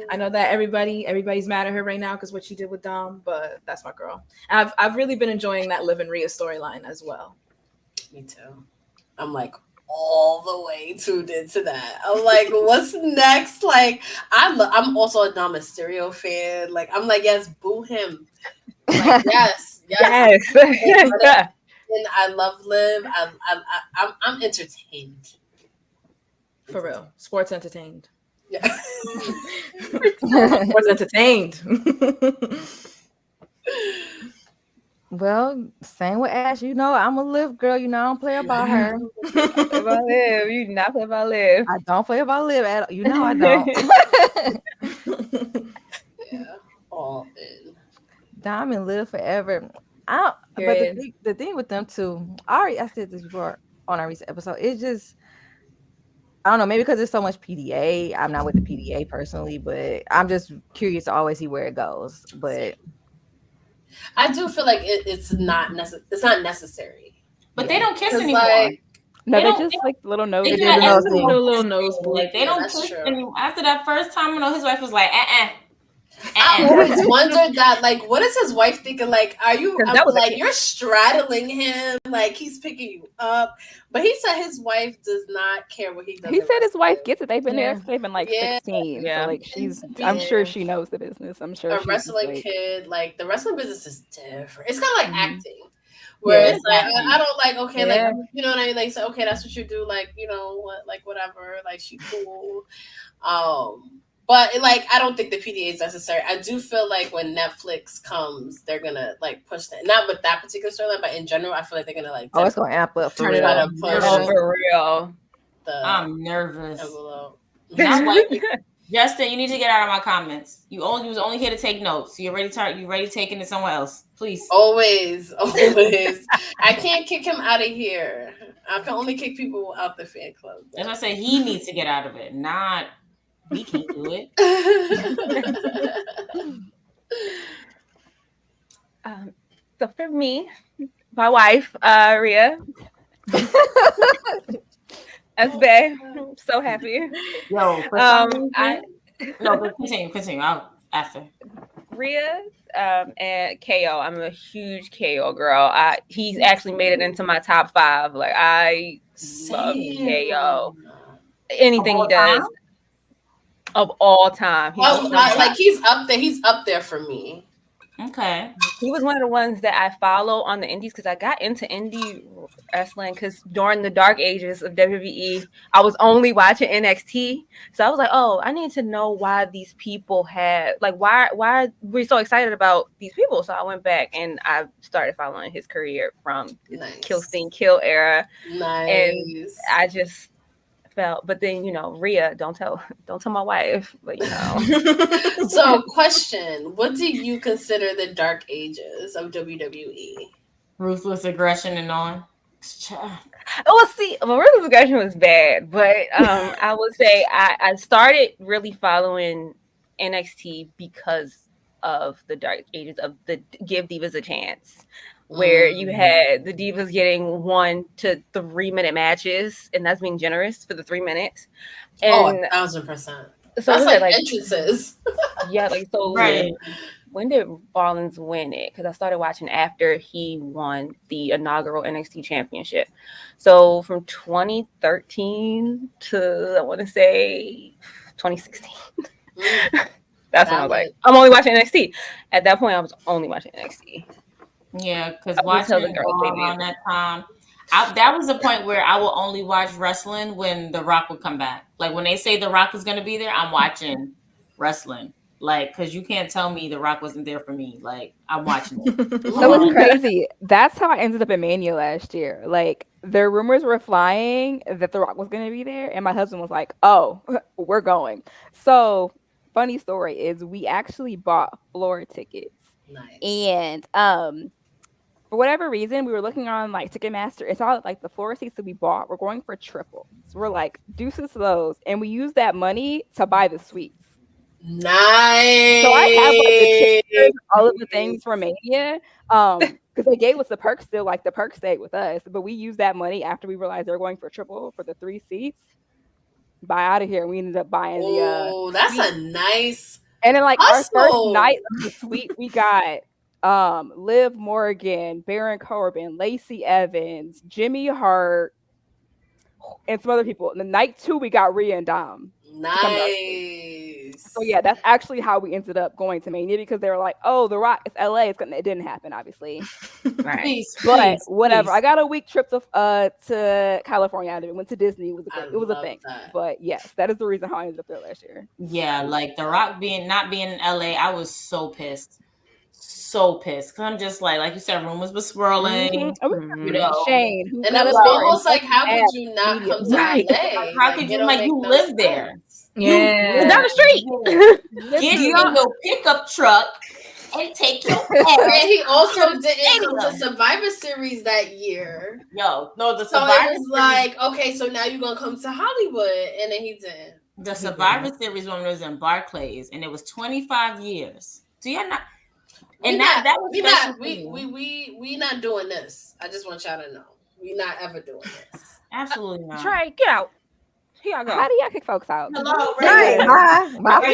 I know that everybody's mad at her right now because what she did with Dom, but that's my girl. I've really been enjoying that Liv and Rhea storyline as well. Me too. I'm like all the way tuned into that. I'm like, what's next? Like, I'm also a Dom Mysterio fan. Like, I'm like, yes, boo him. Like, yes. And I love Liv. I'm entertained. For real. Sports entertained. Yeah. Sports entertained. Well, same with Ash. You know, I'm a Liv girl. You know, I don't play about her. About Liv. You do not play about Liv. I don't play about Liv at all. You know, I don't. Yeah, all in. Dom and Liv forever. But the thing with them too, I said this before on our recent episode. It's just, I don't know, maybe because there's so much PDA. I'm not with the PDA personally, but I'm just curious to always see where it goes. But I do feel like it's not necessary. But they don't kiss 'Cause, anymore. like, No, They they're don't- just like little nose. They They do do that the nose every thing. Little nose Like they don't that's kiss true. anymore. After that first time, you know, his wife was like, I always wondered that, like, what is his wife thinking? Like, are you? 'Cause I'm that was a like, kid. you're straddling him, like he's picking you up. But he said his wife does not care what he does. He in said his wife wrestling. gets it. They've been Yeah. there since they've been like Yeah. 16. Yeah. So like she's, Yeah. I'm sure she knows the business. I'm sure A she's wrestling like, kid, like the wrestling business is different. It's kind of like Mhm. acting, where Yeah, it's like it's acting. I don't like okay, Yeah. like you know what I mean. Like, so okay, that's what you do. Like, you know what, like whatever. Like, she cool. But like, I don't think the PDA is necessary. I do feel like when Netflix comes, they're gonna like push that. Not with that particular storyline, but in general, I feel like they're gonna like oh, it's gonna amp up for Turn it real. up. push Oh, the real. I'm nervous. envelope. Not like Justin, you need to get out of my comments. You was only here to take notes. You already taking it somewhere else. Please. Always. I can't kick him out of here. I can only kick people out the fan club. As I say, he needs to get out of it. Not we can't do it. So for me, my wife, Rhea, SB, I'm so happy. Yo, but continue. I'll after. Rhea and KO. I'm a huge KO girl. He's actually made it into my top 5. Like I love KO. Anything he does of all time. He's up there. He's up there for me. Okay. He was one of the ones that I follow on the indies because I got into indie wrestling because during the dark ages of WWE, I was only watching NXT. So I was like, oh, I need to know why these people had, like, why we're so excited about these people. So I went back and I started following his career from his Kill Sting Kill era. Nice. And I just felt, but then, you know, Rhea, don't tell my wife, but you know. So, question: what do you consider the dark ages of WWE? Ruthless aggression and on. Oh, see, Ruthless aggression was bad, but I would say I started really following NXT because of the dark ages of the Give Divas a Chance, where you had the Divas getting 1 to 3 minute matches, and that's being generous for the 3 minutes. And 1,000%. So that's like like entrances. Yeah, like so. Right. When did Rollins win it? Because I started watching after he won the inaugural NXT championship. So from 2013 to I want to say 2016. That's when I was like, I'm only watching NXT. At that point, I was only watching NXT. Yeah, because watching it around that time, that was the point where I will only watch wrestling when The Rock would come back. Like when they say The Rock is going to be there, I'm watching wrestling. Like, because you can't tell me The Rock wasn't there for me. Like, I'm watching it. So it's crazy. That's how I ended up in Mania last year. Like, the rumors were flying that The Rock was going to be there, and my husband was like, "Oh, we're going." So, funny story is we actually bought floor tickets. Nice. And for whatever reason, we were looking on like Ticketmaster. It's all like the floor seats that we bought were going for triple. So we're like, deuces to those, and we used that money to buy the suites. Nice. So I have like the chairs, all of the things for Mania, because they gave us the perks still, like the perks stayed with us, but we used that money after we realized they were going for triple for the 3 seats. Buy out of here. We ended up buying the. Oh, that's suite. A nice. And then like our first night of the suite, we got Liv Morgan, Baron Corbin, Lacey Evans, Jimmy Hart. and some other people. And the night 2, we got Rhea and Dom. Nice. So yeah, that's actually how we ended up going to Mania, because they were like, "Oh, The Rock, it's LA." It didn't happen, obviously. Right. But whatever. I got a week trip to California out of it. Went to Disney. It was a thing. That. But yes, that is the reason how I ended up there last year. Yeah, like The Rock not being in LA, I was so pissed. So pissed. Cause I'm just like you said, rumors were swirling. You know, Shane. And it was almost like, how could you not come to LA? Like, how could you you live there? Yeah. You down the street. Get in your pickup truck and take your ass. And he also didn't come to Survivor Series that year. No, the so Survivor it was like, okay, so now you're gonna come to Hollywood, and then he didn't. The Survivor Series one was in Barclays, and it was 25 years. Do you not? And that was we not doing this. I just want y'all to know, we not ever doing this. Absolutely not. Trey, get out. Here I go. How do y'all kick folks out? Hello, Right. Bye.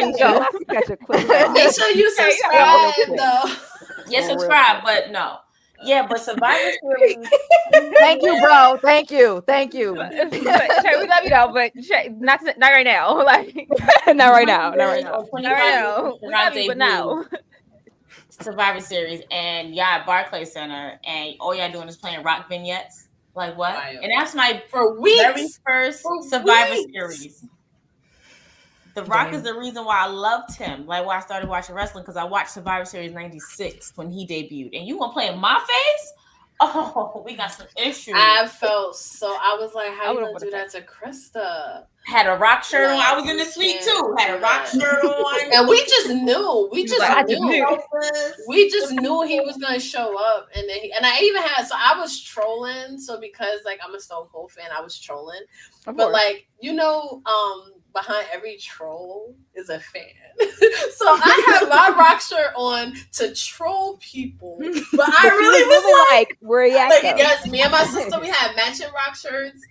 Make sure you subscribe though. Yeah, subscribe, but no. Yeah, but Survivor Series. Thank you, bro. Thank you. Trey, we love you though, but not right now. Like not right now. Not right now. We love you, but now. Survivor Series, and y'all at Barclays Center, and all y'all doing is playing rock vignettes. Like what? And that's my very first Survivor Series. The Rock is the reason why I loved him. Like why I started watching wrestling, because I watched Survivor Series '96 when he debuted, and you gonna play in my face? Oh, we got some issues. I was like, how you gonna do that to Krista? Had a Rock shirt on. I was in the suite too. Had a Rock shirt on. And we just knew. We just knew he was gonna show up. And then I even had, so I was trolling. So because like I'm a Stone Cold fan, I was trolling. But like, behind every troll is a fan. So I have my Rock shirt on to troll people. But I really was like, where you at? Yes, me and my sister, we had matching Rock shirts.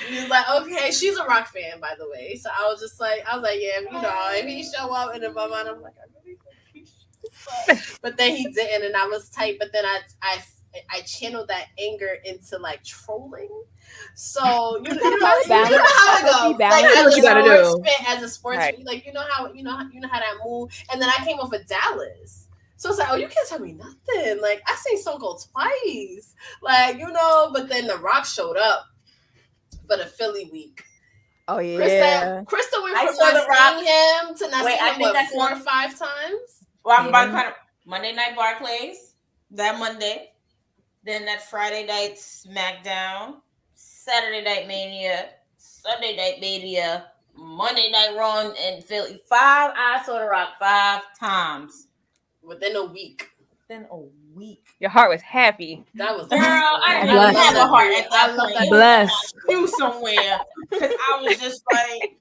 He was like, okay, she's a Rock fan, by the way. So I was like, yeah, if he show up, and in my mind, I'm like, I really think he should. But then he didn't, and I was tight. But then I channeled that anger into like trolling. So you know how it goes. Like as a sports fan, like you know how that move. And then I came off of Dallas. So it's like, oh, you can't tell me nothing. Like I seen Stone Cold twice. Like, but then The Rock showed up for the Philly week. Oh yeah. Krista went from not seeing him to not seeing him 4 or 5 times. Well, I'm about kind of Monday Night Barclays that Monday, then that Friday night SmackDown, Saturday Night Mania, Sunday Night Mania, Monday Night Raw in Philly. I saw The Rock 5 times within a week. Your heart was happy. That was girl. I didn't have a heart at that point. Blessed. You somewhere because I was just like.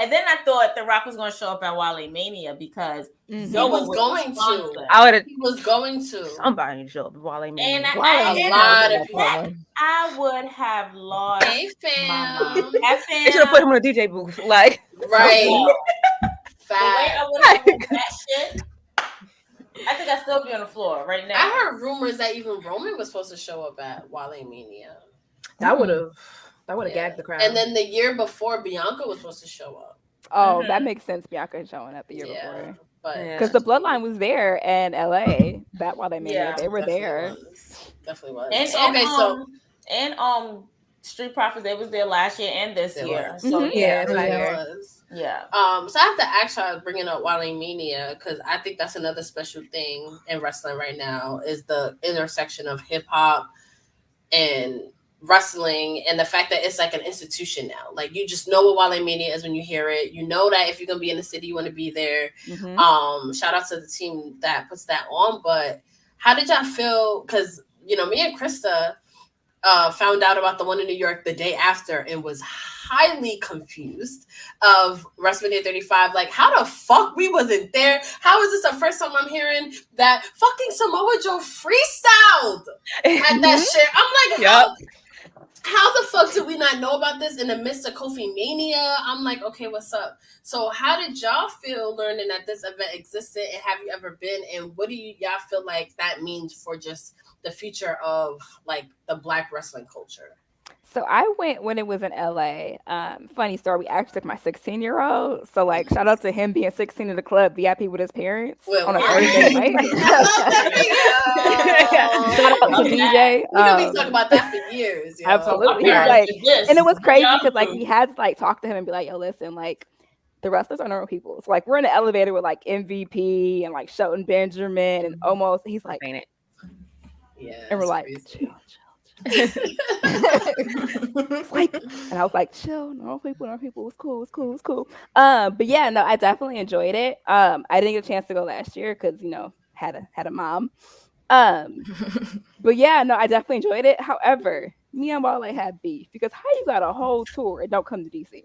And then I thought The Rock was going to show up at Wale Mania because he was going to. He was going to. Somebody show up at Wale Mania. And a lot of people. I would have lost. Hey, fam. They should have put him in a DJ booth, like right. The way I would have moved that shit. I think I'd still be on the floor right now. I heard rumors that even Roman was supposed to show up at Wale Mania. That would have gagged the crowd. And then the year before, Bianca was supposed to show up. Oh, that makes sense. Bianca showing up the year before. But because the Bloodline was there in LA, that while they made it, they were there. Definitely was. And Street Profits, they was there last year and this year. Was. So it was. Yeah. So I have to actually bringing up Wale Mania because I think that's another special thing in wrestling right now is the intersection of hip hop and wrestling and the fact that it's like an institution now. Like you just know what Wale Mania is when you hear it. You know that if you're gonna be in the city, you want to be there. Shout out to the team that puts that on. But how did y'all feel? Because me and Krista found out about the one in New York the day after and was highly confused of WrestleMania 35. Like, how the fuck we wasn't there? How is this the first time I'm hearing that fucking Samoa Joe freestyled at that shit? I'm like, how the fuck did we not know about this in the midst of Kofi Mania? I'm like, okay, what's up? So how did y'all feel learning that this event existed, and have you ever been? And what do y'all feel like that means for just the future of like the Black wrestling culture? So I went when it was in LA. Funny story, we actually took my 16-year-old. So like shout out to him being 16 in the club, VIP with his parents on a Thursday night. Shout out to DJ. We could be talking about that for years. Yo. Absolutely. He was like, and it was crazy because like we had to like talk to him and be like, yo, listen, like the wrestlers are normal people. So like we're in the elevator with like MVP and like Shelton Benjamin and almost he's like, yeah, and we're like, crazy. like, and I was like, chill, normal people, it's cool. But yeah, no, I definitely enjoyed it. I didn't get a chance to go last year because had a mom. But yeah, no, I definitely enjoyed it. However, me and Wale had beef because how you got a whole tour and don't come to DC?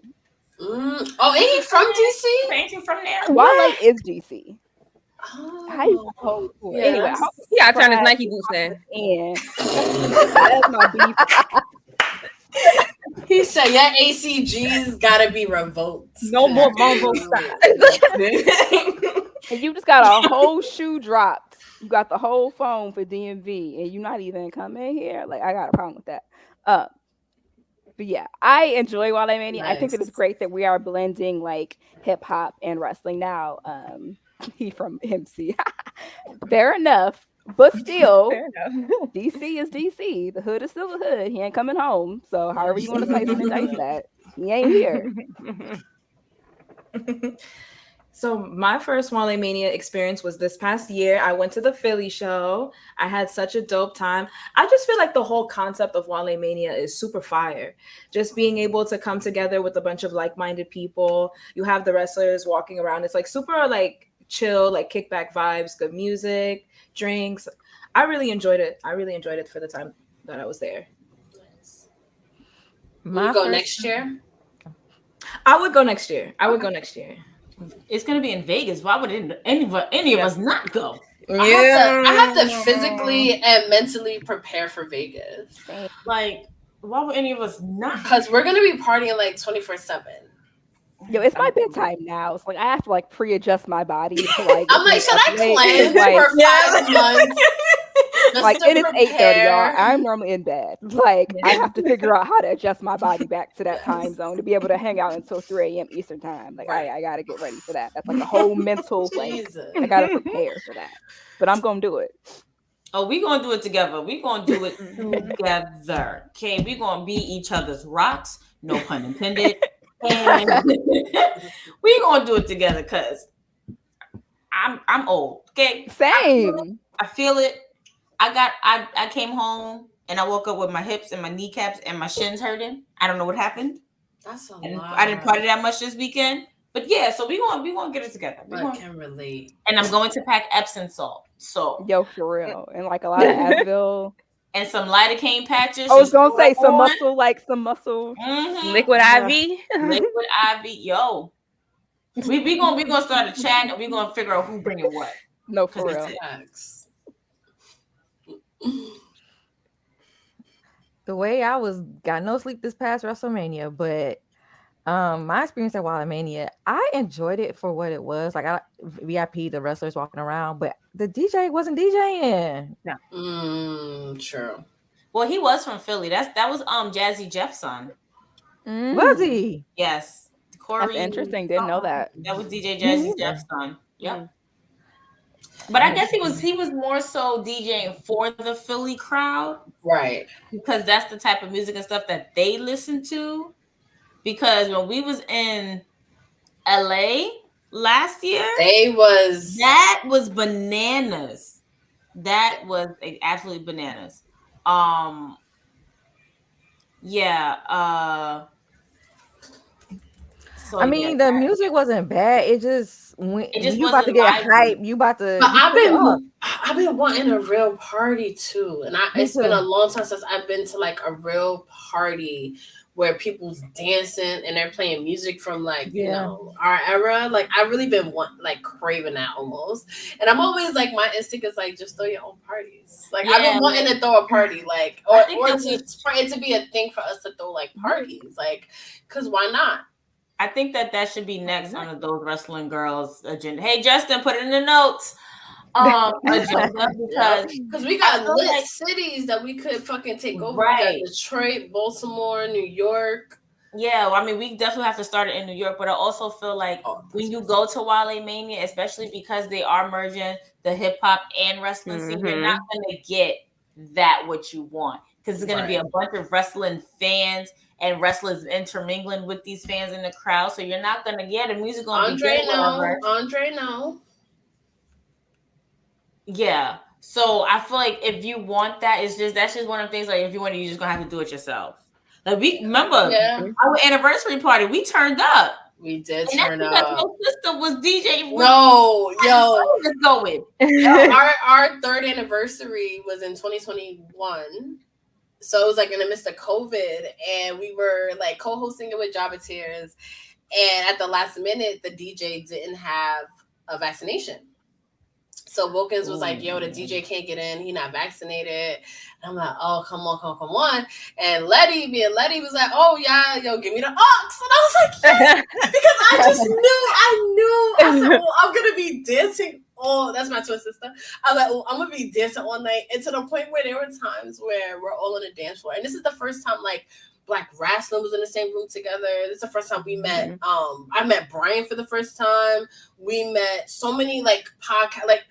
Oh, ain't he from DC? Ain't you from there? Wale is DC. Oh. How you got a whole tour? Yeah, Anyway, He got to turn his Nike boots in. and that's my beef. He said, "Yeah, ACG's gotta be revoked. No more Mongo style." And you just got a whole shoe dropped. You got the whole phone for DMV, and you're not even coming here. Like, I got a problem with that. But yeah, I enjoy Wale Mania. Nice. I think that it's great that we are blending like hip hop and wrestling now. He from MC. Fair enough. But still, DC is DC. The hood is still the hood. He ain't coming home. So however you want to slice and dice that, he ain't here. So my first Wale Mania experience was this past year. I went to the Philly show. I had such a dope time. I just feel like the whole concept of Wale Mania is super fire. Just being able to come together with a bunch of like-minded people. You have the wrestlers walking around. It's like super like chill, like kickback vibes, good music, drinks. I really enjoyed it. For the time that I was there. Will you go next year? I would go next year. It's gonna be in Vegas. Why would any of us not go? I have to physically and mentally prepare for Vegas. Like, why would any of us not? Because we're gonna be partying like 24/7. Yo, it's my bedtime now. So like I have to like pre-adjust my body to like. I'm like, should I cleanse for 5 months? Like it is 8:30, y'all. I'm normally in bed. Like I have to figure out how to adjust my body back to that time zone to be able to hang out until 3 a.m. Eastern time. Like I gotta get ready for that. That's like a whole mental thing. I gotta prepare for that. But I'm gonna do it. Oh, we gonna do it together. We gonna do it together. Okay, we gonna be each other's rocks. No pun intended. And we gonna do it together because I'm old. Okay, same. I feel it. I came home and I woke up with my hips and my kneecaps and my shins hurting. I don't know what happened. That's a lot. I didn't party that much this weekend. But yeah, so we gonna get it together. I can relate. And I'm going to pack Epsom salt. So yo, for real. And like a lot of Advil. And some lidocaine patches. I was gonna say some muscle. Mm-hmm. Liquid IV. Liquid IV. Yo. We gonna start a chat and we gonna figure out who bringing what. No, for real. The way I got no sleep this past WrestleMania, but my experience at Wale Mania, I enjoyed it for what it was. Like I VIP, the wrestlers walking around, but the DJ wasn't DJing. No. True. Well, he was from Philly. That was Jazzy Jeff's son. Was he? Yes. Corey. That's interesting. Didn't know that. That was DJ Jazzy Jeff's son. Yep. But I guess he was more so DJing for the Philly crowd. Right. Because that's the type of music and stuff that they listen to. Because when we was in LA last year, that was bananas. That was absolutely bananas. So, I mean, the music wasn't bad. It just you about to get hype. You about to. I've been wanting a real party too, and it's been a long time since I've been to like a real party where people's dancing and they're playing music from like you know our era. Like I really been craving that almost, and I'm always like my instinct is like just throw your own parties. Like I've been wanting to throw a party, like for it to be a thing for us to throw like parties, like because why not? I think that should be next on those wrestling girls agenda. Hey, Justin, put it in the notes. agenda because we got lit like, cities that we could fucking take over. Right. We got Detroit, Baltimore, New York. Yeah, well, I mean, we definitely have to start it in New York, but I also feel like when you go to Wale Mania, especially because they are merging the hip hop and wrestling scene, you're not going to get that what you want, because it's going to be a bunch of wrestling fans and wrestlers intermingling with these fans in the crowd. So you're not going to get the music going to be good. Andre, no. Yeah. So I feel like if you want that, that's just one of the things. Like if you want it, you're just gonna have to do it yourself. Like we remember our anniversary party, we turned up. We did turn up. No sister was DJ. Let's go with. Our third anniversary was in 2021. So it was like in the midst of COVID, and we were like co-hosting it with Jabba Tears. And at the last minute, the DJ didn't have a vaccination. So Wilkins was like, yo, the DJ can't get in. He not vaccinated. And I'm like, oh, come on. And Letty was like, oh, yeah, yo, give me the aux. And I was like, yes. Because I just knew. I said, well, I'm going to be dancing. Oh, that's my twin sister. I was like, oh, I'm going to be dancing all night. And to the point where there were times where we're all on the dance floor. And this is the first time, like, Black Wrestling was in the same room together. This is the first time we met. I met Brian for the first time. We met so many, like, podcasts. Like,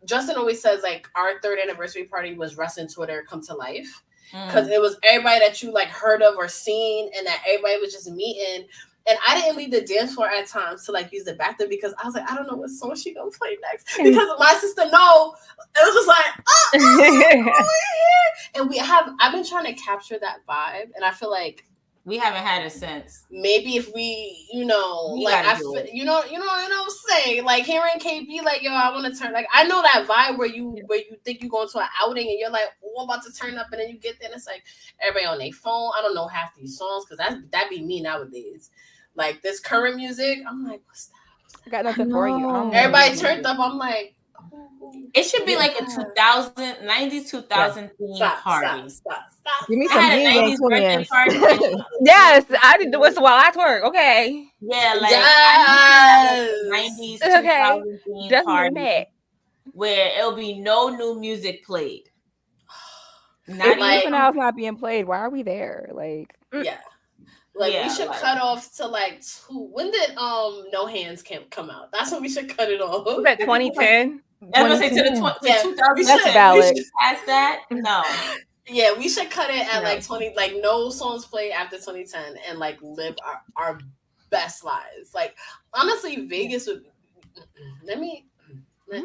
Justin always says, like, our third anniversary party was Wrestling Twitter come to life. Because it was everybody that you, like, heard of or seen, and that everybody was just meeting. And I didn't leave the dance floor at times to, like, use the bathroom because I was like, I don't know what song she gonna play next. Because my sister, no. It was just like, and I've been trying to capture that vibe. And I feel like we haven't had it since. Maybe if we, you know, like, you know what I'm saying? Like, hearing KB, like, yo, I want to turn, like, I know that vibe where you think you're going to an outing and you're like, oh, I'm about to turn up, and then you get there and it's like, everybody on their phone. I don't know half these songs, because that be me nowadays. Like, this current music, I'm like, what's that? I got nothing for you. Everybody turned up, I'm like, it should be like a 90s, 2000 theme party. Stop. Give me some 90s birthday party. Yes, I did do it while I twerk. Okay. Yeah, like 90s, 2000 theme party where it'll be no new music played. Not even now it's not being played. Why are we there? Like, yeah. Like, we should cut off to like 2. When did No Hands come out? That's when we should cut it off. Was that 2010? I was gonna say to 2000. That's valid. Past that, no. Yeah, we should cut it at like 20. Like, no songs played after 2010, and like live our best lives. Like, honestly, Vegas would. Let me. I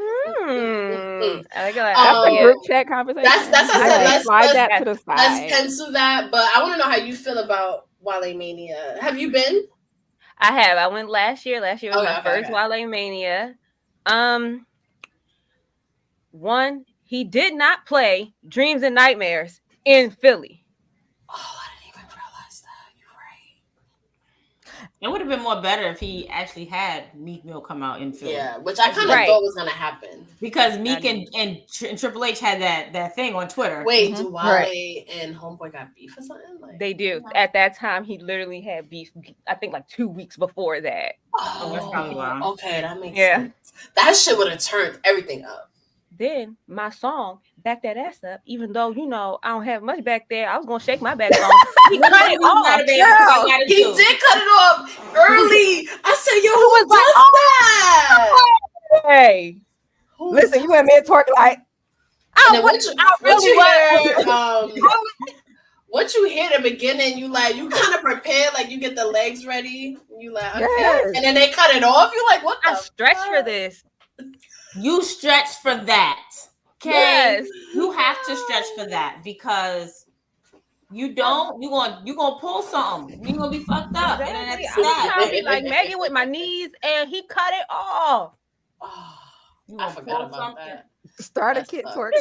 like that. That's a group chat conversation. That's I said. Let's slide that to the side. Let's pencil that. But I want to know how you feel about Wale Mania. Have you been? I have. I went last year. Last year was my first Wale Mania. One, he did not play Dreams and Nightmares in Philly. Oh, I didn't even realize that. You're right. It would have been more better if he actually had Meek Mill come out in Philly. Yeah, which I kind of thought was gonna happen because Meek and Triple H had that thing on Twitter. Wait, do Wale and Homeboy got beef or something? Like, they do. At that time, he literally had beef. I think like 2 weeks before that. Oh, okay, that makes sense. That shit would have turned everything up. Then my song, Back That Ass Up, even though, you know, I don't have much back there, I was going to shake my back off. He cut it off. He did cut it off early. I said, yo, who was that? Hey, listen, you and me twerk like. Once you hear the beginning, you kind of prepare, like, you get the legs ready. You like, okay. Yes. And then they cut it off. You like, what the stretch for this. You stretch for that. Okay. Yes. You have to stretch for that, because you don't, you're gonna pull something. You're gonna be fucked up. Exactly. And then I'm trying to be like Megan with my knees, and he cut it off. Oh, I forgot about that. Start a kid twerk.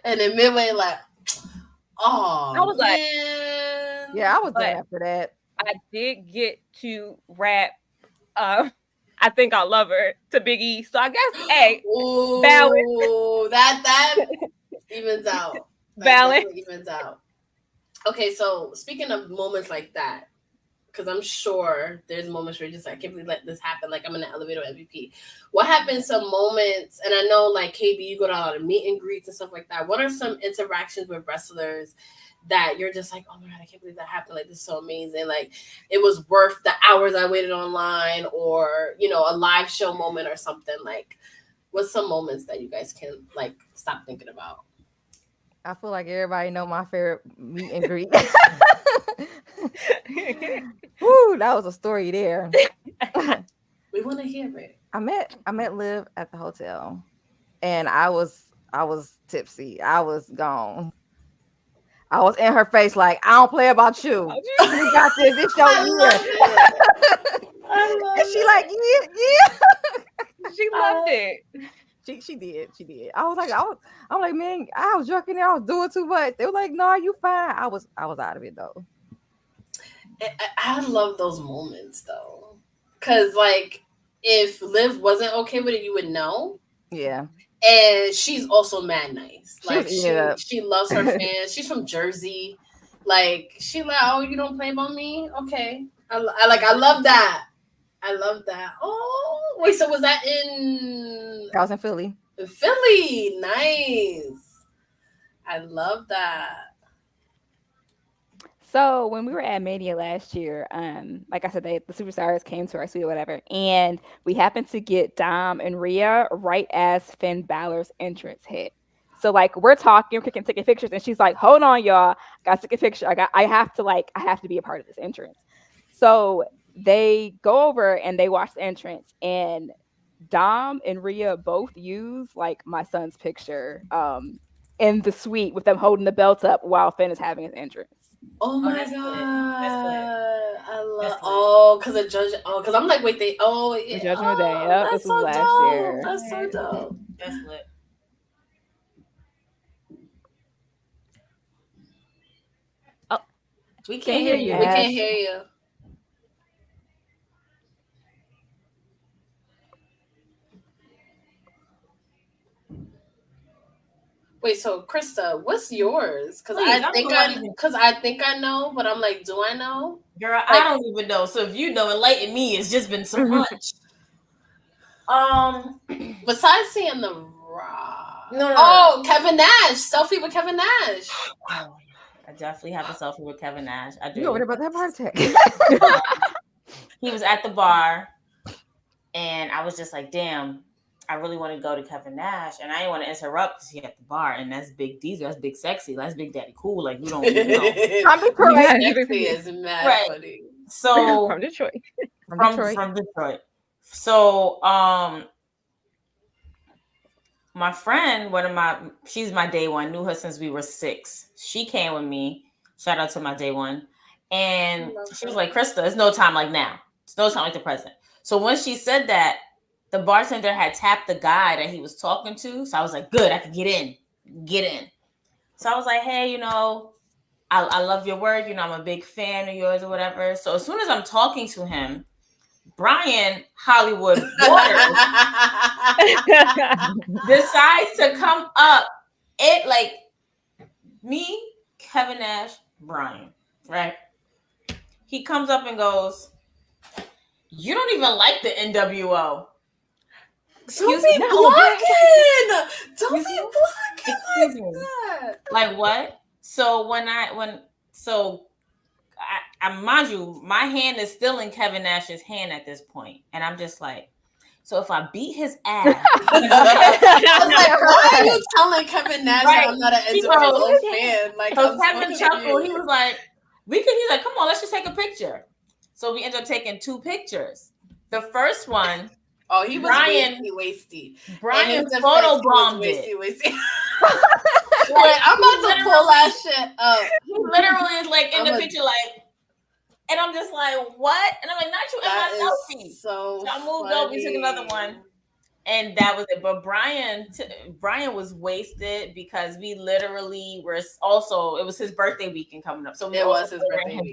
And then midway, like, oh, I was like, yeah, I was done after that. I did get to rap I Think I'll Love Her to Big E. So I guess, hey, balance. That evens out. Balance evens out. Okay, so speaking of moments like that, because I'm sure there's moments where you're just like, I can't believe let this happen. Like I'm in the elevator with MVP. What happened? Some moments, and I know like KB, you go to a lot of meet and greets and stuff like that. What are some interactions with wrestlers that you're just like, oh my God, I can't believe that happened. Like this is so amazing. Like it was worth the hours I waited online, or a live show moment or something. Like what's some moments that you guys can like stop thinking about? I feel like everybody know my favorite meet and greet. Woo, that was a story there. We want to hear it. I met Liv at the hotel, and I was tipsy. I was gone. I was in her face like, I don't play about you. You got this. It's your year. And she like, yeah. She loved it. She did. I was like, man, I was drunk in there. I was doing too much. They were like, no, you fine. I was out of it though. I love those moments though, because like if Liv wasn't okay with it, you would know. Yeah. And she's also mad nice. Like she loves her fans. She's from Jersey. Like she like, oh, you don't play about me? Okay. I love that. I love that. Oh, wait, so was that in? I was in Philly. Philly, nice. I love that. So when we were at Mania last year, like I said, the superstars came to our suite or whatever, and we happened to get Dom and Rhea right as Finn Balor's entrance hit. So like we're talking, we're taking pictures, and she's like, "Hold on, y'all, got to take a picture. I have to be a part of this entrance." So they go over and they watch the entrance, and Dom and Rhea both use like my son's picture in the suite with them holding the belt up while Finn is having his entrance. Oh my God. I love because I'm like, wait, yeah. The Judgment Day. Yep, this was last year. That's so dope. That's lit. Oh, we can't hear you. We can't hear you. Wait, so Krista, what's yours? Because I think I know, but I'm like, do I know? Girl, I don't even know. So if you know, enlighten me. It's just been so much. Besides seeing the Rock. No. Kevin Nash. Selfie with Kevin Nash. Oh, I definitely have a selfie with Kevin Nash. I do. You worried about that heart attack? He was at the bar, and I was just like, damn. I really want to go to Kevin Nash, and I didn't want to interrupt because he at the bar, and that's Big Diesel, that's Big Sexy, that's Big Daddy Cool. Like we don't. Sexy is mad funny. So from Detroit. From Detroit. So my friend, she's my day one. Knew her since we were 6. She came with me. Shout out to my day one, and she was like, Krista, it's no time like now. It's no time like the present. So when she said that, the bartender had tapped the guy that he was talking to. So I was like, good, I can get in. So I was like, hey, I love your work. I'm a big fan of yours or whatever. So as soon as I'm talking to him, Brian Hollywood Waters decides to come up. It like me, Kevin Nash, Brian, right? He comes up and goes, you don't even like the NWO. Don't be blocking like that. Like what? So I mind you, my hand is still in Kevin Nash's hand at this point, and I'm just like, so if I beat his ass, I was like, why are you telling Kevin Nash that I'm not an NWO fan? Like, so Kevin chuckled. He was like, he's like, come on, let's just take a picture. So we ended up taking 2 pictures. The first one. Oh, he was wasty. Brian photobombed it. Wait, I'm about to pull that shit up. He literally is like in the picture, like, and I'm just like, what? And I'm like, not you in my selfie. So I moved over, we took another one, and that was it. But Brian was wasted because we literally were also. It was his birthday weekend coming up, so it was his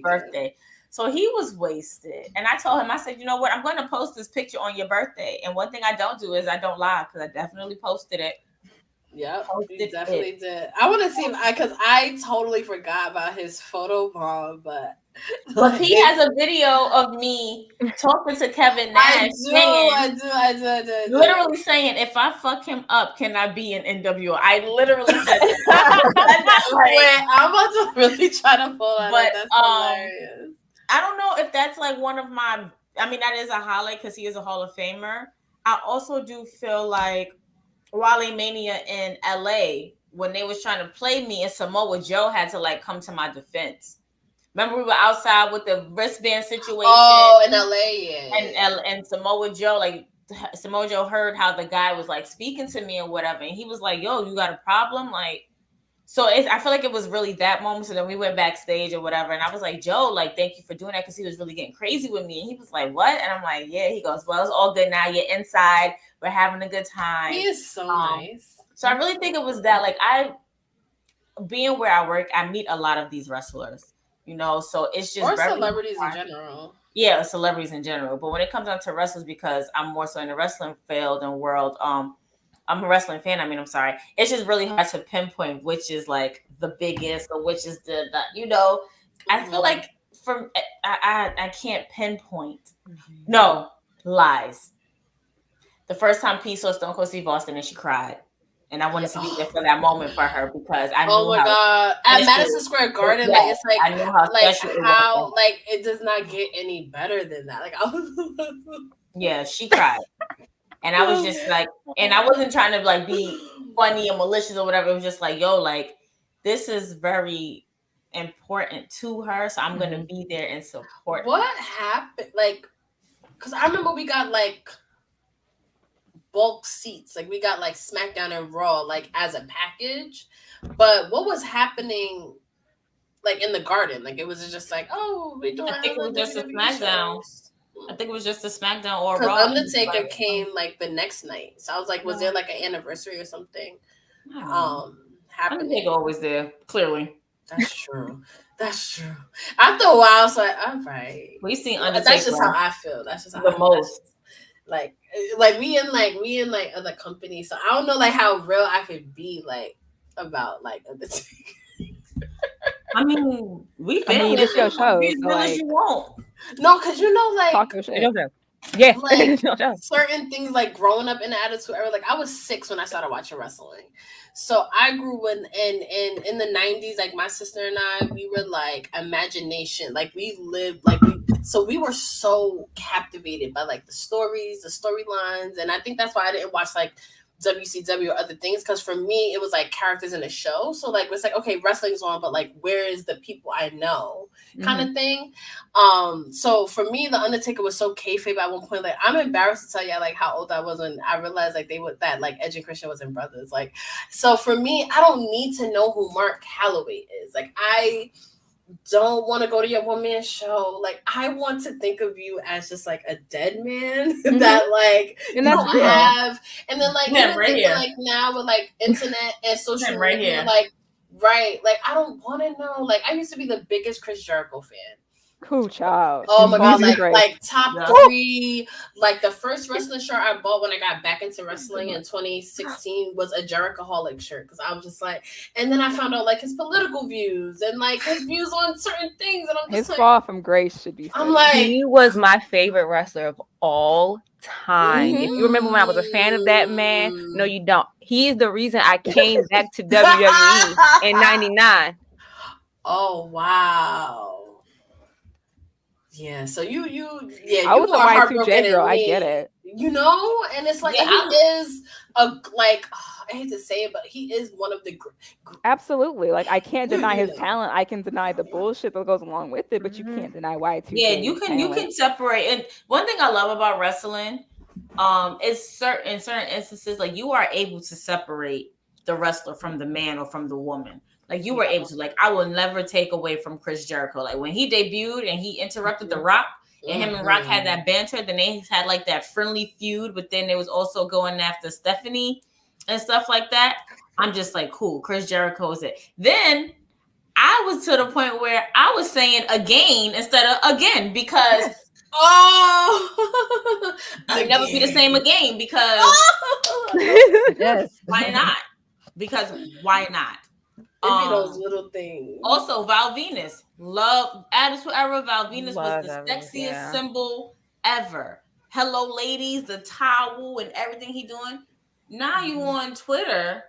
birthday. So he was wasted. And I told him, I said, you know what? I'm going to post this picture on your birthday. And one thing I don't do is I don't lie, because I definitely posted it. Yeah, you definitely did. I want to see because I totally forgot about his photo bomb, but But he has a video of me talking to Kevin Nash. I do. Literally saying, if I fuck him up, can I be an NWO? I literally said that. Wait, I'm about to really try to pull that. But That's hilarious. I don't know if that's like one of my. I mean, that is a highlight because he is a Hall of Famer. I also do feel like Wale Mania in LA, when they was trying to play me, and Samoa Joe had to like come to my defense. Remember, we were outside with the wristband situation. Oh, in LA, yeah. And Samoa Joe heard how the guy was like speaking to me or whatever, and he was like, "Yo, you got a problem?" Like, so I feel like it was really that moment. So then we went backstage or whatever, and I was like, "Joe, like, thank you for doing that," because he was really getting crazy with me. And he was like, "What?" And I'm like, "Yeah." He goes, "Well, it's all good now. You're inside. We're having a good time." He is so nice. So I really think it was that, like, being where I work, I meet a lot of these wrestlers. You know, so it's just celebrities in general. Yeah, celebrities in general. But when it comes down to wrestlers, because I'm more so in the wrestling field and world, I'm a wrestling fan. I'm sorry. It's just really hard to pinpoint which is like the biggest or which is the you know. I feel like I can't pinpoint. No lies. The first time P saw Stone Cold Steve Austin and she cried. And I wanted to be there for that moment for her because I knew. Oh my God! At Madison Square Garden, like it's like I knew how like it does not get any better than that. Like yeah, she cried, and I was just like, and I wasn't trying to like be funny or malicious or whatever. It was just like, yo, like this is very important to her, so I'm gonna be there and support. What happened? Like, because I remember we got like bulk seats, like we got like SmackDown and Raw like as a package, but what was happening like in the Garden? Like it was just like, oh, we doing. I think it was just a SmackDown. I think it was just a SmackDown or Raw. Undertaker came like the next night, so I was like, was there like an anniversary or something happening? Undertaker always there, clearly. That's true. After a while, so all right, we seen Undertaker. That's just how I feel. That's just how the most. Like we in other companies, so I don't know like how real I could be like about like Undertaker. I mean, it's your show. As real as you want. No, because you know, like talk your shit. Yeah, like certain things like growing up in the Attitude Era. Like I was 6 when I started watching wrestling, so I grew in the 90s. Like my sister and I, we were like imagination. Like we lived like so we were so captivated by like the stories, the storylines, and I think that's why I didn't watch like WCW or other things, because for me it was like characters in a show. So like it's like, okay, wrestling's on, but like where is the people I know kind of thing. So for me, the Undertaker was so kayfabe at one point. Like I'm embarrassed to tell you like how old I was when I realized like that like Edge and Christian wasn't brothers. Like so for me, I don't need to know who Mark Calloway is. Like I don't want to go to your one-man show. Like I want to think of you as just like a dead man that like and you don't have, and then like like now with like internet and social right media, here. like I don't want to know. Like I used to be the biggest Chris Jericho fan. Cool child. Oh my God, like great. like top 3. Like the first wrestling shirt I bought when I got back into wrestling in 2016 was a Jerichoholic shirt, because I was just like, and then I found out like his political views and like his views on certain things, and I'm just his fall from grace should be. I'm like, he was my favorite wrestler of all time. If you remember when I was a fan of that man, no, you don't. He's the reason I came back to WWE in '99. Oh wow. Yeah, so you I was a Y2J girl. I get it. You know, and it's like he is a like I hate to say it, but he is one of the absolutely. Like I can't deny his talent. I can deny the bullshit that goes along with it, but you can't deny Y2J. Yeah, you can separate. And one thing I love about wrestling, is in certain instances, like you are able to separate the wrestler from the man or from the woman. Like you were able to, like, I will never take away from Chris Jericho. Like when he debuted and he interrupted The Rock and him and Rock had that banter, then they had like that friendly feud, but then it was also going after Stephanie and stuff like that. I'm just like, cool, Chris Jericho is it. Then I was to the point where I was saying again instead of again, because I'll never be the same again, because yes. why not? Because why not? It'd be those little things. Also, Val Venus. Love Attitude Era. Val Venus Love was the Val Venus, sexiest yeah. symbol ever. Hello, ladies, the towel and everything he doing. Now you on Twitter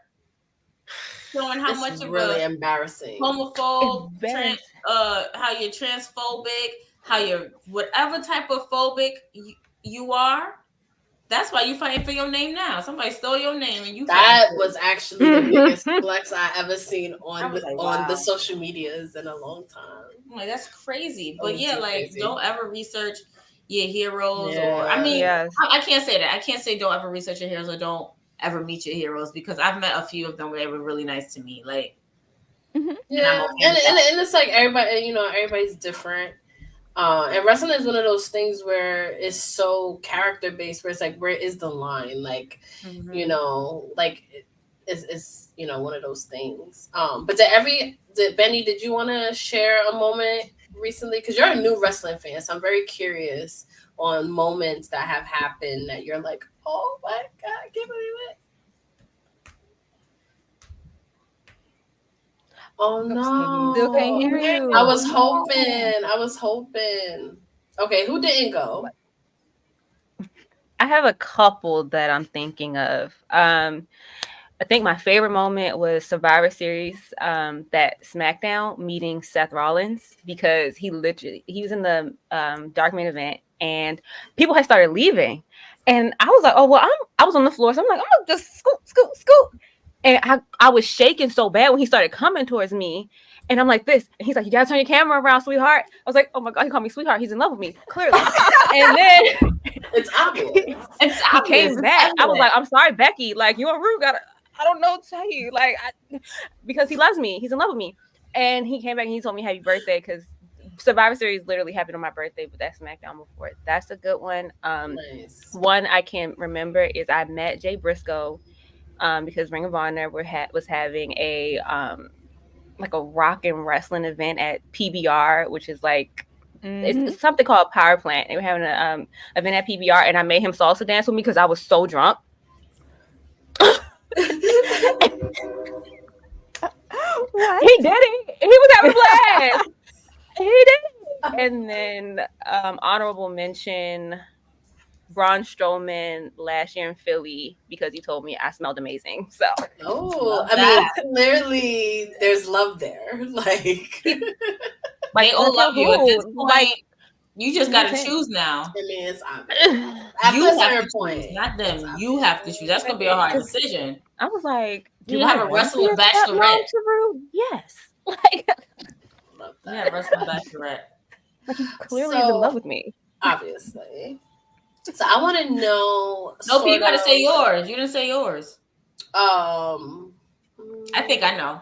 showing how It's much of really a embarrassing. homophobe, Embarrassing. how you're transphobic, how you're whatever type of phobic you are. That's why you fighting for your name now. Somebody stole your name and you. That was actually the biggest flex I ever seen on was like, on the wow. social medias in a long time. I'm like, that's crazy. That But was yeah, too like crazy. don't ever research your heroes, Yeah. or I mean, Yes. I can't say that. I can't say don't ever research your heroes or don't ever meet your heroes, because I've met a few of them where they were really nice to me. Like, Yeah, and it's like everybody, everybody's different. And wrestling is one of those things where it's so character based, where it's like, where is the line? Like, like it's one of those things. But Benny, did you want to share a moment recently? Because you're a new wrestling fan, so I'm very curious on moments that have happened that you're like, oh my God, I can't believe it. Oh no! Still can't hear you. I was hoping. Okay, who didn't go? I have a couple that I'm thinking of. I think my favorite moment was Survivor Series, that SmackDown meeting Seth Rollins, because he was in the dark main event and people had started leaving, and I was like, oh well, I was on the floor, so I'm like, I'm gonna just scoot. And I was shaking so bad when he started coming towards me. And I'm like this. And he's like, you gotta turn your camera around, sweetheart. I was like, oh my God, he called me sweetheart. He's in love with me, clearly. And then it's obvious. He came back. I was like, I'm sorry, Becky. Like, you and Rue I don't know what to tell you. Like, because he loves me. He's in love with me. And he came back and he told me happy birthday, because Survivor Series literally happened on my birthday, but that's SmackDown before. That's a good one. Nice. One I can remember is I met Jay Briscoe. Because Ring of Honor was having a like a rock and wrestling event at PBR, which is like it's something called Power Plant. They were having an event at PBR, and I made him salsa dance with me because I was so drunk. What? He did it. He was having a blast. He did. And then honorable mention, Braun Strowman last year in Philly, because he told me I smelled amazing. So, mean, clearly there's love there. Like they all love you. At this point, you just got to choose now. I mean, it's obvious. After a certain point, not them. You have to choose. That's gonna be a hard decision. I was like, do you have a wrestling bachelorette? Yes. Like, yeah, wrestling bachelorette. Like, he clearly is in love with me. Obviously. So I want to know. No, you gotta say yours. You didn't say yours. I think I know.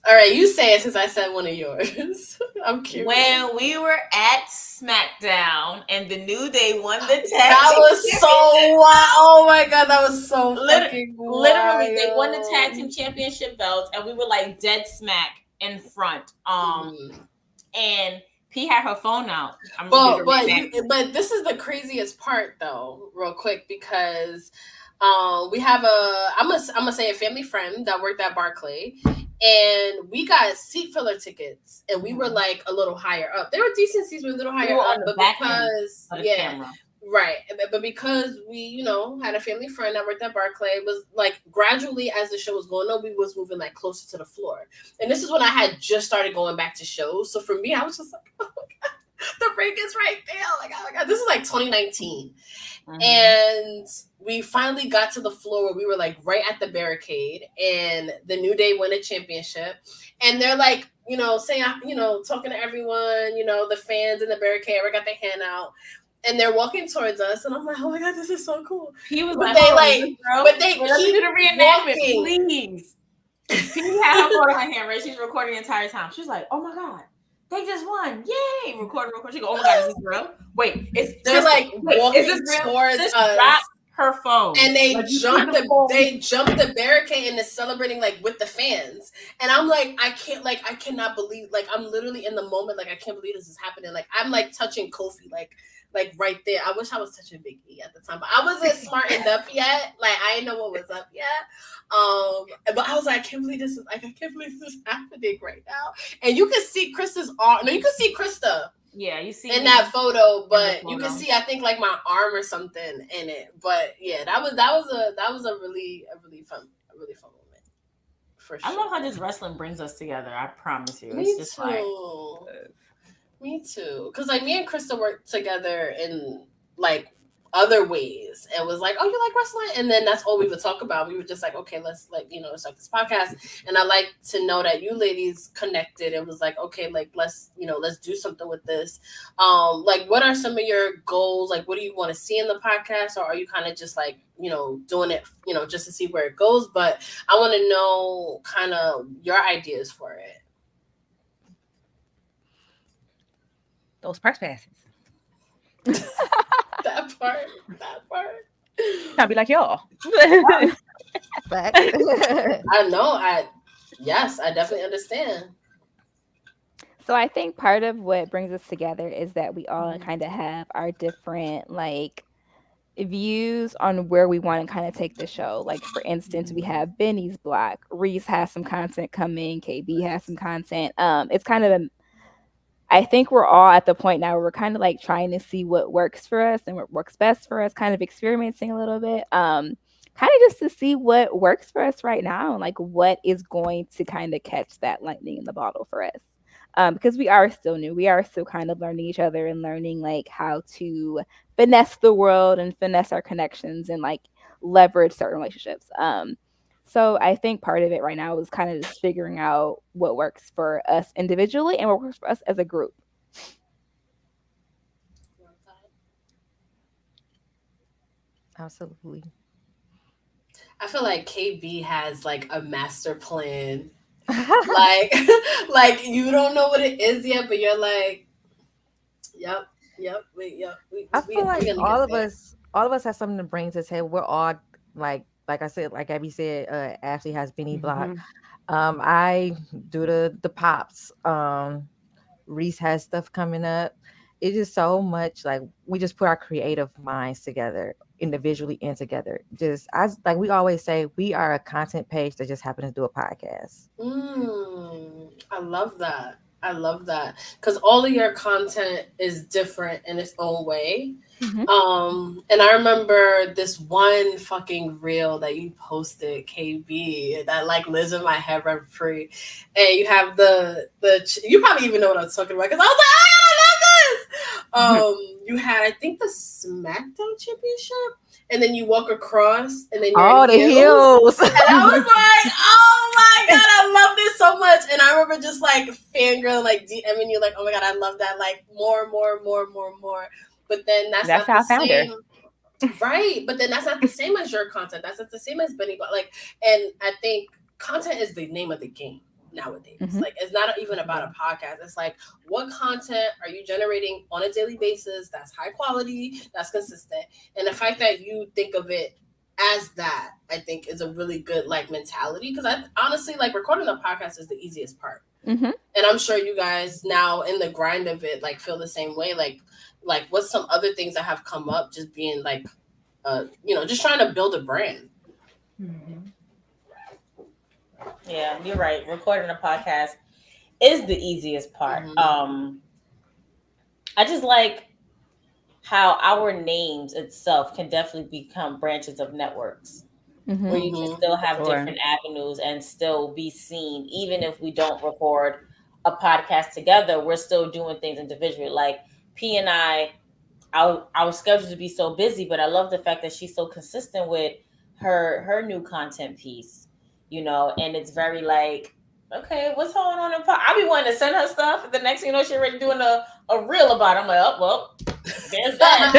All right, you say it since I said one of yours. I'm curious. When we were at SmackDown and the New Day won the tag team, that was so wild. Oh my God, that was so fucking wild. Literally, they won the tag team championship belts, and we were like dead smack in front. And P had her phone out. But this is the craziest part, though, real quick, because we have I'm gonna say a family friend that worked at Barclay, and we got seat filler tickets, and we were like a little higher up. They were decent seats, we were a little higher up, but because camera. Right, but because we, had a family friend that worked at Barclay, it was like gradually as the show was going on, we was moving like closer to the floor. And this is when I had just started going back to shows. So for me, I was just like, oh my God, the ring is right there. Like, oh my God, this is like 2019. And we finally got to the floor where we were like right at the barricade, and the New Day won a championship. And they're like, saying, talking to everyone, the fans in the barricade, we got their hand out. And they're walking towards us, and I'm like, "Oh my God, this is so cool!" He was but they keep the reenactment, please. She had her phone in her hand, right? She's recording the entire time. She's like, "Oh my God, they just won! Yay!" Record. She go, "Oh my God, is this real? Wait, they're like walking towards us." Drop her phone, and they jumped the barricade, and they're celebrating like with the fans. And I'm like, I cannot believe, like, I'm literally in the moment, like, I can't believe this is happening. Like, I'm like touching Kofi, like like right there. I wish I was such a big E at the time, but I wasn't smartened up yet. Like I didn't know what was up yet. But I was like, I can't believe this is happening right now. And you can see Krista's arm. No, you can see Krista. Yeah, you see in that photo, but photo. you can see I think like my arm or something in it. But yeah, that was a really fun moment. For sure. I love how this wrestling brings us together. I promise you. Me it's just too. like Me too. Cause like me and Krista worked together in like other ways and was like, oh, you like wrestling? And then that's all we would talk about. We were just like, okay, let's like, start this podcast. And I like to know that you ladies connected and was like, okay, like let's do something with this. Like what are some of your goals? Like what do you want to see in the podcast? Or are you kind of just like, doing it, just to see where it goes? But I want to know kind of your ideas for it. Those press passes. that part. I'll be like y'all. I know. I definitely understand. So I think part of what brings us together is that we all kind of have our different like views on where we want to kind of take the show. Like for instance, we have Benny's block, Reese has some content coming, KB has some content. It's kind of I think we're all at the point now where we're kind of like trying to see what works for us and what works best for us, kind of experimenting a little bit. Kind of just to see what works for us right now and like what is going to kind of catch that lightning in the bottle for us. Because we are still new. We are still kind of learning each other and learning like how to finesse the world and finesse our connections and like leverage certain relationships. So I think part of it right now is kind of just figuring out what works for us individually and what works for us as a group. Absolutely. I feel like KB has like a master plan. like you don't know what it is yet, but you're like, yep. I feel like all of us have something to bring to the table. We're all like I said, like Abby said, Ashley has Benny Block. I do the pops. Reese has stuff coming up. It's just so much like we just put our creative minds together individually and together. Just like we always say, we are a content page that just happens to do a podcast. I love that because all of your content is different in its own way. And I remember this one fucking reel that you posted, KB, that like lives in my head rent free. And you have you probably even know what I'm talking about because I was like, I love this. You had I think the SmackDown Championship, and then you walk across, and then you're the heels. And I was like, oh my god, I love this so much. And I remember just like fangirling, like DMing you, like, oh my god, I love that, like more. But then that's how I found her. Right. But then that's not the same as your content. That's not the same as Benny. But like, and I think content is the name of the game nowadays. Like, it's not even about a podcast. It's like, what content are you generating on a daily basis that's high quality, that's consistent? And the fact that you think of it as that, I think is a really good like mentality. Because I honestly like recording the podcast is the easiest part. And I'm sure you guys now in the grind of it like feel the same way. Like what's some other things that have come up just being like just trying to build a brand. Yeah, you're right. Recording a podcast is the easiest part. I just like how our names itself can definitely become branches of networks where you can still have different avenues and still be seen. Even if we don't record a podcast together, we're still doing things individually. Like P and our schedules would be so busy, but I love the fact that she's so consistent with her new content piece, and it's very like, okay, what's going on I be wanting to send her stuff, and the next thing you know, she's already doing a reel about it. I'm like, oh, well, there's that.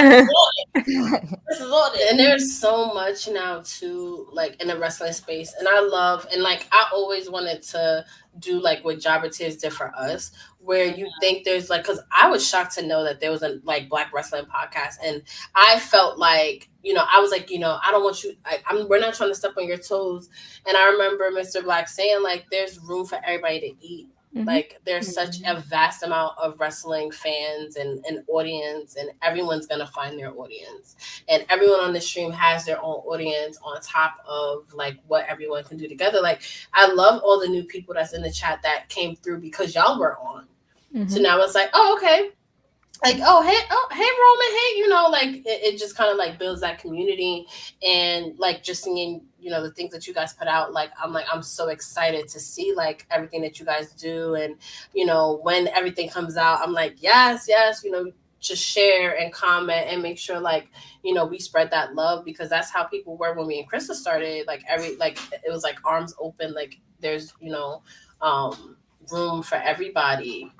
This is all it. And there's so much now too, like in the wrestling space. And I love, and like I always wanted to do like what Jobber Tears did for us, where you think there's like, because I was shocked to know that there was a like Black wrestling podcast, and I felt like, I was like, I don't want you, we're not trying to step on your toes. And I remember Mr. Black saying like, there's room for everybody to eat Like there's such a vast amount of wrestling fans and audience, and everyone's gonna find their audience, and everyone on the stream has their own audience on top of like what everyone can do together. Like I love all the new people that's in the chat that came through because y'all were on. So now it's like, oh, okay. Like, hey Roman, hey, you know, like it just kind of like builds that community, and like just seeing, you know, the things that you guys put out, like I'm so excited to see like everything that you guys do, and you know, when everything comes out, I'm like, yes, you know, just share and comment and make sure like, you know, we spread that love, because that's how people were when me and Krista started. Like it was like arms open, like there's, you know, room for everybody.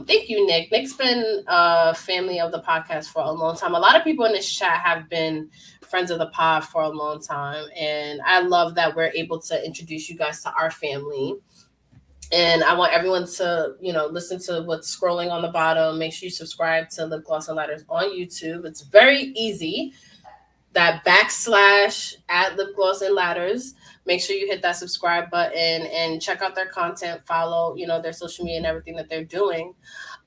Thank you, Nick. Nick's been a family of the podcast for a long time. A lot of people in this chat have been friends of the pod for a long time. And I love that we're able to introduce you guys to our family. And I want everyone to, you know, listen to what's scrolling on the bottom. Make sure you subscribe to Lipgloss and Ladders on YouTube. It's very easy. That / at Lipgloss and Ladders. Make sure you hit that subscribe button and check out their content, follow, you know, their social media and everything that they're doing.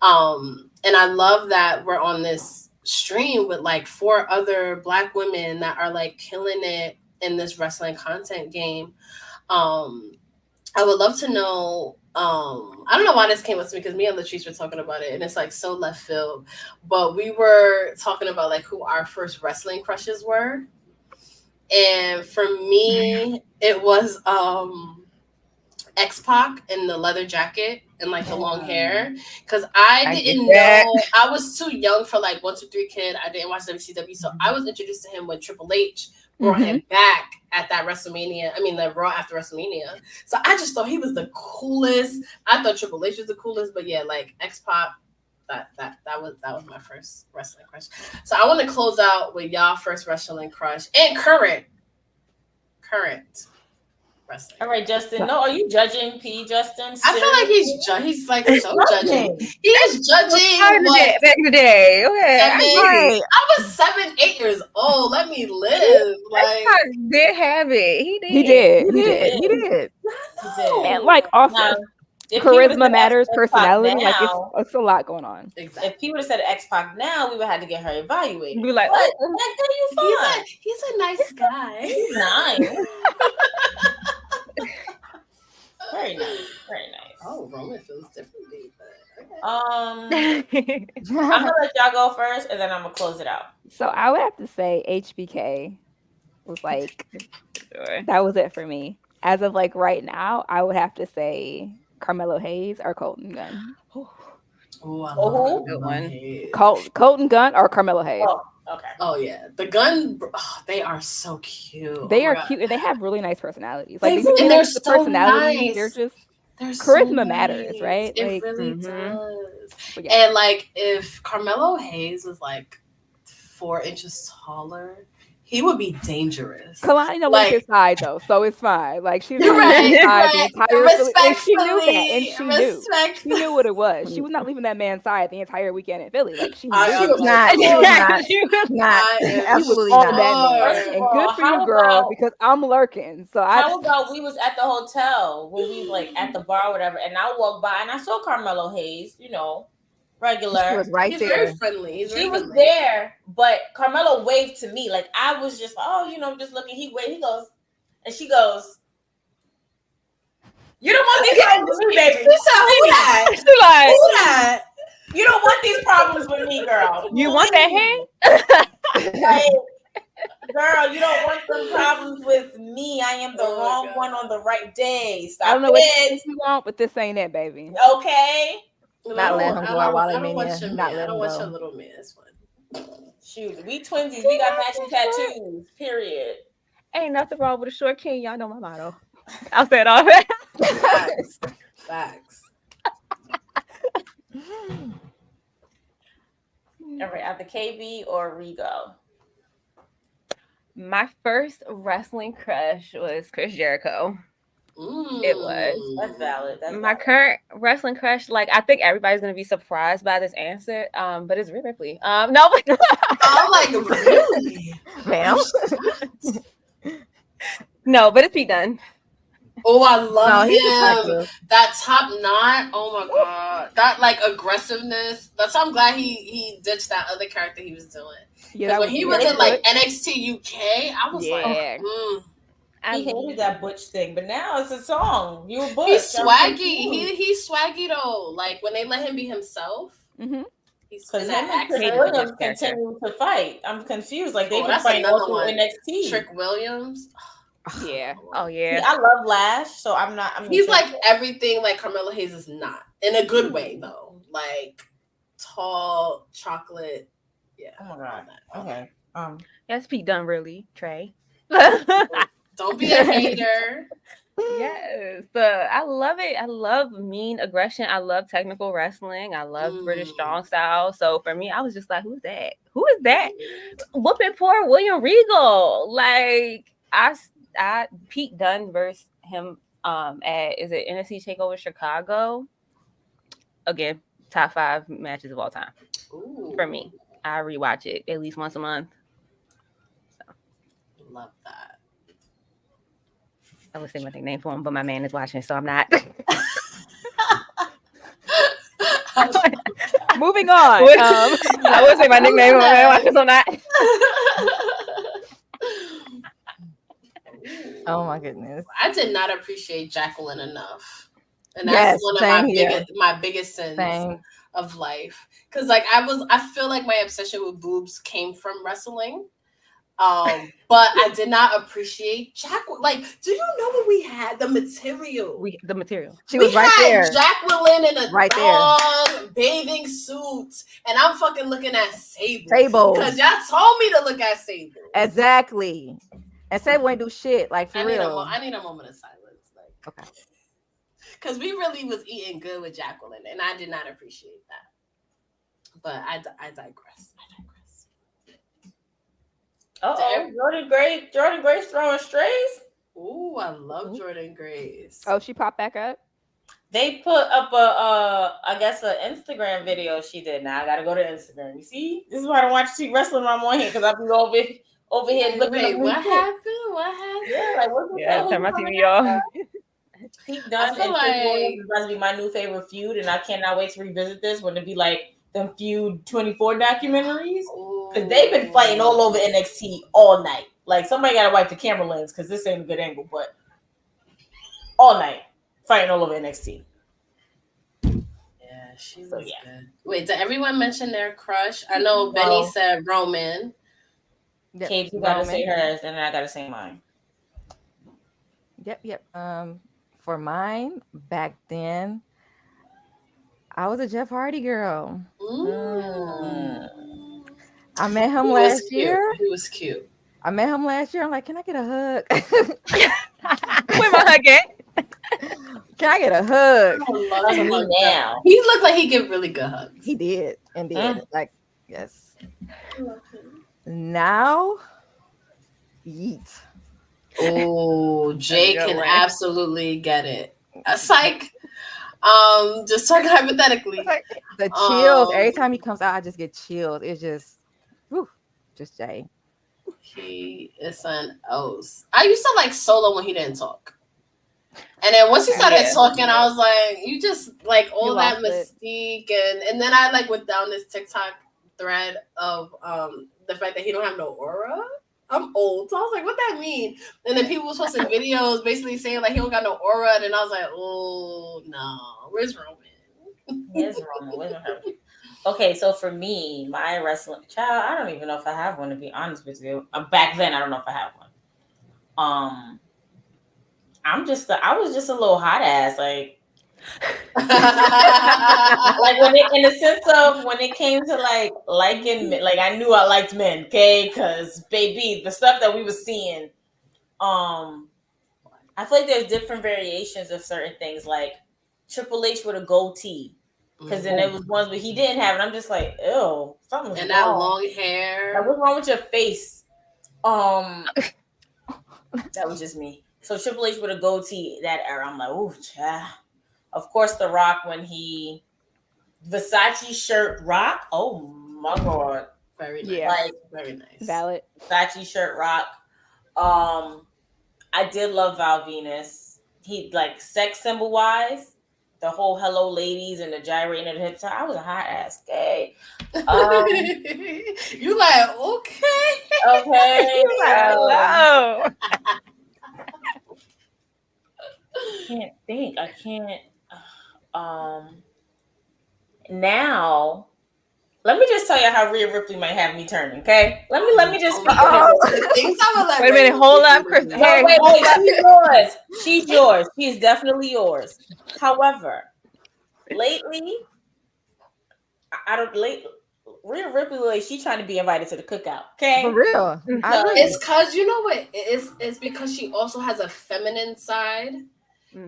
And I love that we're on this stream with like 4 other Black women that are like killing it in this wrestling content game. I would love to know, I don't know why this came up to me, because me and Latrice were talking about it and it's like so left field, but we were talking about like who our first wrestling crushes were. And for me, it was X-Pac in the leather jacket and like the long hair, because I didn't know, I was too young for like 1, 2, 3 Kid. I didn't watch WCW, so I was introduced to him when Triple H brought him back at that WrestleMania. I mean, the Raw after WrestleMania. So I just thought he was the coolest. I thought Triple H was the coolest, but yeah, like X-Pac. That was my first wrestling crush. So I want to close out with y'all first wrestling crush and current wrestling. All right, Justin. No, are you judging P, Justin? I feel like he's like so judging. He is judging back in the day. Okay, I was 7, 8 years old. Let me live. Like did have it. He did. And like also. Charisma matters, personality, now, like it's a lot going on. Exactly. If he would have said X-Pac now, we would have had to get her evaluated. Be like, oh, he's a nice guy. He's nice. Very nice. Oh, Roman feels differently, but okay. I'm gonna let y'all go first, and then I'm gonna close it out. So I would have to say HBK was like that was it for me. As of like right now, I would have to say Carmelo Hayes or Colton Gunn. Oh, I love good one. Colton Gunn or Carmelo Hayes. Oh, okay. Oh yeah, the Gunn. Oh, they are so cute. They are cute, and they have really nice personalities. Like and they're so personalities. Nice. They're charisma matters, right? It like, really does. Yeah. And like, if Carmelo Hayes was like 4 inches taller, he would be dangerous. Kalani like his side though, so it's fine. Like she's not right, the entire and she knew that, and she knew what it was. She was not leaving that man's side the entire weekend in Philly. Like she knew. She was not. Absolutely not. That man. And good for you, girl, because I'm lurking. So how about we was at the hotel when we like at the bar or whatever, and I walked by and I saw Carmelo Hayes, you know. Regular. She was right He's there. Very friendly. She was there, but Carmelo waved to me. Like I was just, oh, you know, just looking. He waved. He goes, and she goes, "You don't want these problems with me, baby." Who that? She like, who that? You don't want these problems with me, girl. You want that hand? Like, girl, you don't want some problems with me. I am the wrong one on the right day. Stop I don't know what you want, but this ain't it, baby. Okay. Not let him go out while I don't want your little man. It's fun. Shoot, we twinsies. We got matching tattoos. Period. Ain't nothing wrong with a short king. Y'all know my motto. I'll say it all that. Facts. All right, either KB or Rigo. My first wrestling crush was Chris Jericho. It was. That's valid. My current wrestling crush, like I think everybody's gonna be surprised by this answer, but it's Rhea Ripley. No, I'm like, really, ma'am. No, but it's Pete Dunne. Oh, I love he's him. attractive. That top knot. Oh my god. That like aggressiveness. That's why I'm glad he ditched that other character he was doing. Yeah, Because that when was he good. was in like NXT UK, I was Yeah. like, He hated that Butch thing, but now it's a song. You a Butch. He's swaggy. He's swaggy though. Like when they let him be himself. Mm-hmm. Because him and Trick Williams continue to fight. I'm confused. Like they've been fighting all through NXT. Trick Williams. Yeah. Oh yeah. See, I love Lash, so I'm not. He's like everything like Carmelo Hayes is not in a good way though. Like tall, chocolate. Yeah. Oh my god. Okay. That's Pete Dunne, really, Trey. Don't be a hater. Yes, I love it. I love mean aggression. I love technical wrestling. I love British strong style. So for me, I was just like, "Who's that? Who is that? Whooping poor William Regal." Like I Pete Dunne versus him. Is it NXT Takeover Chicago? Again, top 5 matches of all time. Ooh. For me. I rewatch it at least once a month. So love that. I would say my nickname for him, but my man is watching, so I'm not. Moving on. I would say my nickname for my man watching, so I'm not. Oh my goodness. I did not appreciate Jacqueline enough. And that's one of my biggest sins of life. Because like I feel like my obsession with boobs came from wrestling. But I did not appreciate Jacqueline. Like, do you know what we had? The material. The material. She was right there. Jacqueline in a long bathing suit, and I'm fucking looking at Sable. Because y'all told me to look at Sable. Exactly. And Sable ain't do shit. Like for real. I need a moment of silence. Like, okay. Because we really was eating good with Jacqueline, and I did not appreciate that. But I digress. Jordan Grace throwing strays. Ooh, I love Jordan Grace. Oh, she popped back up. They put up I guess an Instagram video she did. Now I gotta go to Instagram. You see, this is why I don't watch wrestling when I'm on here because I'll be over here looking. Wait, what happened? Yeah, like what's turn my TV off. Pete Dunne and Trick Williams is about to be my new favorite feud, and I cannot wait to revisit this when it be like them feud 24 documentaries. Because they've been fighting all over NXT all night. Like, somebody got to wipe the camera lens because this ain't a good angle, but all night fighting all over NXT. Yeah, she was good. Wait, did everyone mention their crush? I know Benny said Roman. Kate, you got to say hers, and then I got to say mine. Yep. For mine, back then, I was a Jeff Hardy girl. I met him last year. He was cute. I met him last year. I'm like, can I get a hug? Where my hug at? Can I get a hug? I love him now. He looked like he give really good hugs. He did, indeed. Like, yes. Now, yeet. Oh, Jay can absolutely get it. Psych. Just talking hypothetically. The chills. Every time he comes out, I just get chills. It's just Jay. He is an O's. I used to like Solo when he didn't talk. And then once he started talking, I was like, you just like all that mystique. And then I like went down this TikTok thread of the fact that he don't have no aura. I'm old. So I was like, what that mean? And then people were posting videos basically saying like he don't got no aura. And I was like, oh no, where's Roman? Where's Roman? Okay, so for me, my wrestling child, I don't even know if I have one to be honest with you. Back then, I don't know if I have one. I was just a little hot ass, like when it in the sense of when it came to like liking men, like I knew I liked men, okay, because baby, the stuff that we were seeing, I feel like there's different variations of certain things, like Triple H with a goatee, because then there was ones but he didn't have, and I'm just like, ew, something's and wrong. that long hair. Like, what's wrong with your face? That was just me. So Triple H with a goatee, that era, I'm like, ooh, child. Of course, The Rock when he Versace shirt Rock. Oh my god, very nice. Yeah, like, very nice. Valid. Versace shirt Rock. I did love Val Venus. he like sex symbol wise, the whole hello ladies and the gyrating of the hips. I was a hot ass gay. You like okay. Okay. Hello. Can't think. I can't. Now, let me just tell you how Rhea Ripley might have me turning. Okay, let me just speak. Wait a minute, hold up, Chris. No, wait, she's yours. She's definitely yours. However, lately, Rhea Ripley, like, she trying to be invited to the cookout. Okay, For real. I agree. It's cause you know what? It's because she also has a feminine side.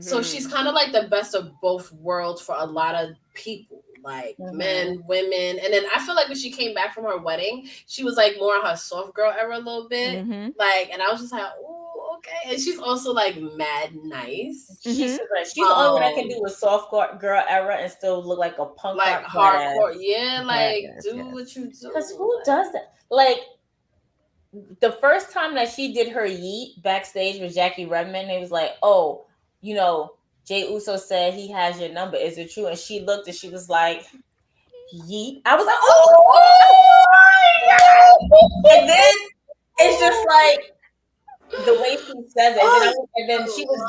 So she's kind of like the best of both worlds for a lot of people, like men, women. And then I feel like when she came back from her wedding, she was like more on her soft girl era a little bit. Like, and I was just like, oh, okay. And she's also like mad nice. She's the only one that can do a soft girl era and still look like a punk, like hardcore. Yeah, like what you do. Because who does that? Like, the first time that she did her yeet backstage with Jackie Redmond, it was like, oh, you know, Jay Uso said he has your number. Is it true? And she looked and she was like, yeet. I was like, oh, and then it's just like the way she says it. And then she was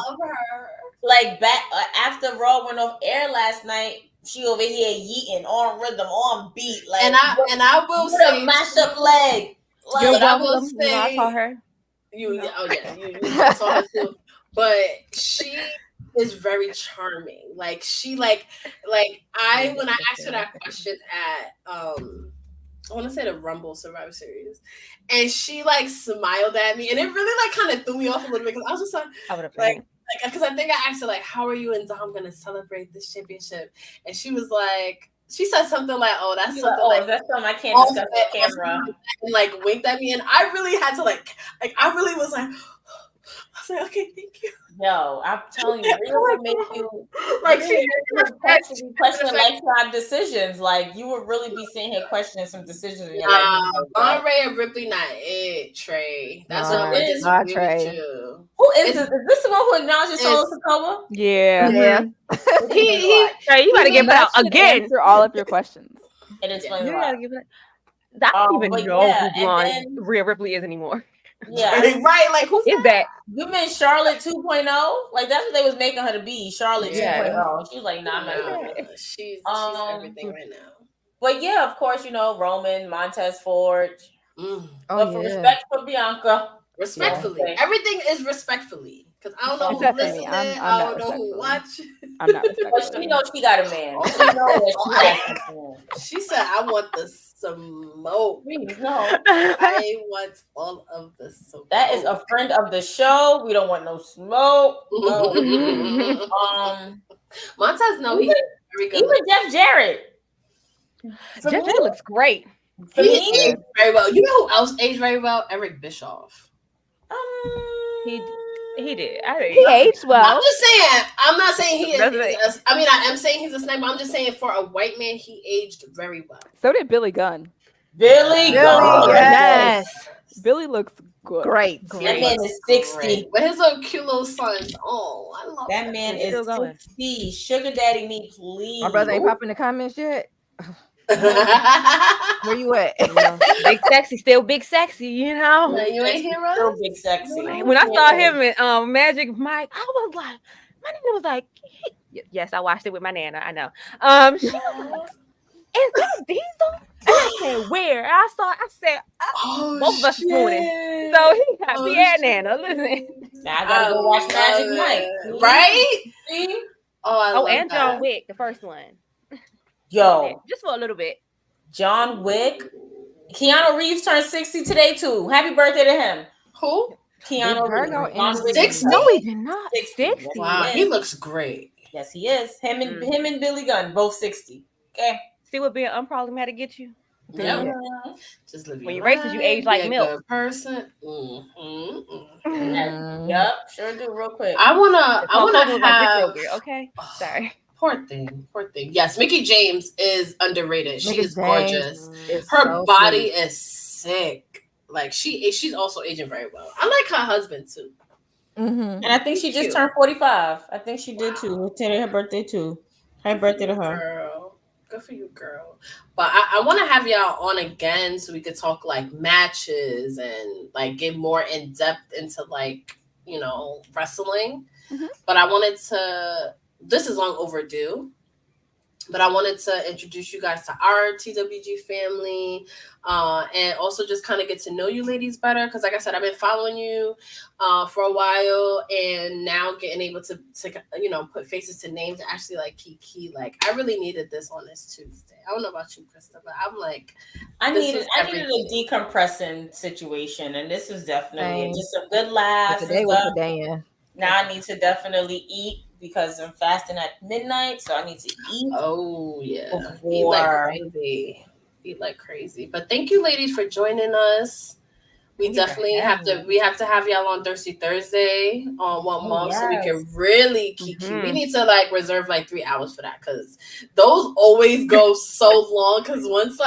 like back after Raw went off air last night. She over here yeeting on rhythm, on beat, like, and I will say, a mashed up leg. Like, you're welcome. I saw her. You saw her too. But she is very charming. Like she when I asked her that question at I want to say the Rumble Survivor Series, and she like smiled at me, and it really like kind of threw me off a little bit because I was just like because I think I asked her like, how are you and Dom gonna celebrate this championship? And she was like, she said something like, oh, that's She's something like, that's something I can't discuss on camera. And like winked at me, and I really had to like I really was like, I was like, okay, thank you. Yo, I'm telling you, Rhea will make you like she question lifetime decisions. Like, you would really be sitting here questioning some decisions in your life. Andre and Ripley not it, Trey. That's what it is. Not Trey. Who is this? Is this the one who acknowledges Solo Sokoa? Yeah. Hey, you gotta give it out again. Answer all of your questions. And explain You why. gotta give it. I don't even know who blonde Rhea Ripley is anymore. Yeah, right. Like, who's is that? You meant Charlotte 2.0? Like, that's what they was making her to be, Charlotte 2.0. She was like, nah, she's everything right now. But yeah, of course, you know, Roman, Montez Ford. But for respect for Bianca. Respectfully. Everything is respectfully. Because I don't know who's listening. I don't know who watch. I'm not respectful. But she knows she got a man. She knows that she has a man. She said, I want the smoke. No. I want all of the smoke. That is a friend of the show. We don't want no smoke. No. Montez, no, he's very good. Even Jeff Jarrett. Jeff Jarrett looks great. He aged very well. You know who else aged very well? Eric Bischoff. He did. He aged well. I'm just saying. I'm not saying he is. I mean, I am saying he's a snake, but I'm just saying for a white man, he aged very well. So did Billy Gunn. Billy Gunn. Yes. Billy looks good. Great. That man is 60. With his little cute little sons. Oh, I love that man is 60. Sugar daddy me, please. My brother ain't popping the comments yet. Where you at? Big sexy, still big sexy, you know. You ain't hear us? Still big sexy. When I saw him in Magic Mike, I was like, my nana was like, yes, I watched it with my nana. I know. She was like, is that Diesel? And I said, where? And I said, both of us doing it. So he got me and Nana. Listen. Now I gotta go watch Magic Mike. Right? See? Oh, and John Wick, the first one. Yo. Just for a little bit. John Wick. Keanu Reeves turned 60 today, too. Happy birthday to him. Who? Keanu Reeves. 60? No, he did not. 60. Wow, he looks great. Yes, he is. Him and Billy Gunn, both 60. Okay. See what being unproblematic get you? Yeah. Just live when you're racist, you age like milk. Good person. Yep, sure do. Real quick. I wanna have. Okay, sorry. Poor thing. Yes, Mickie James is underrated. She is gorgeous. Her so body is sick. Like she's also aging very well. I like her husband too. Mm-hmm. And I think she just turned 45. I think she did too. Today her birthday too. Happy birthday to her. Girl. Good for you, girl. But I want to have y'all on again so we could talk like matches and like get more in depth into like, wrestling. Mhm. But I wanted to, this is long overdue. But I wanted to introduce you guys to our TWG family, and also just kind of get to know you ladies better. Because, like I said, I've been following you for a while, and now getting able to put faces to names and actually like Kiki. Like, I really needed this on this Tuesday. I don't know about you, Krista, but I'm like, I needed a decompressing situation, and this was definitely Same. just some good laughs and Today was stuff. the day. Now I need to definitely eat because I'm fasting at midnight, so I need to eat. Oh yeah, before... eat like crazy. Eat like crazy. But thank you, ladies, for joining us. We definitely have to have y'all on Thursday on 1 month so we can really kiki. We need to like reserve like 3 hours for that because those always go so long. Because once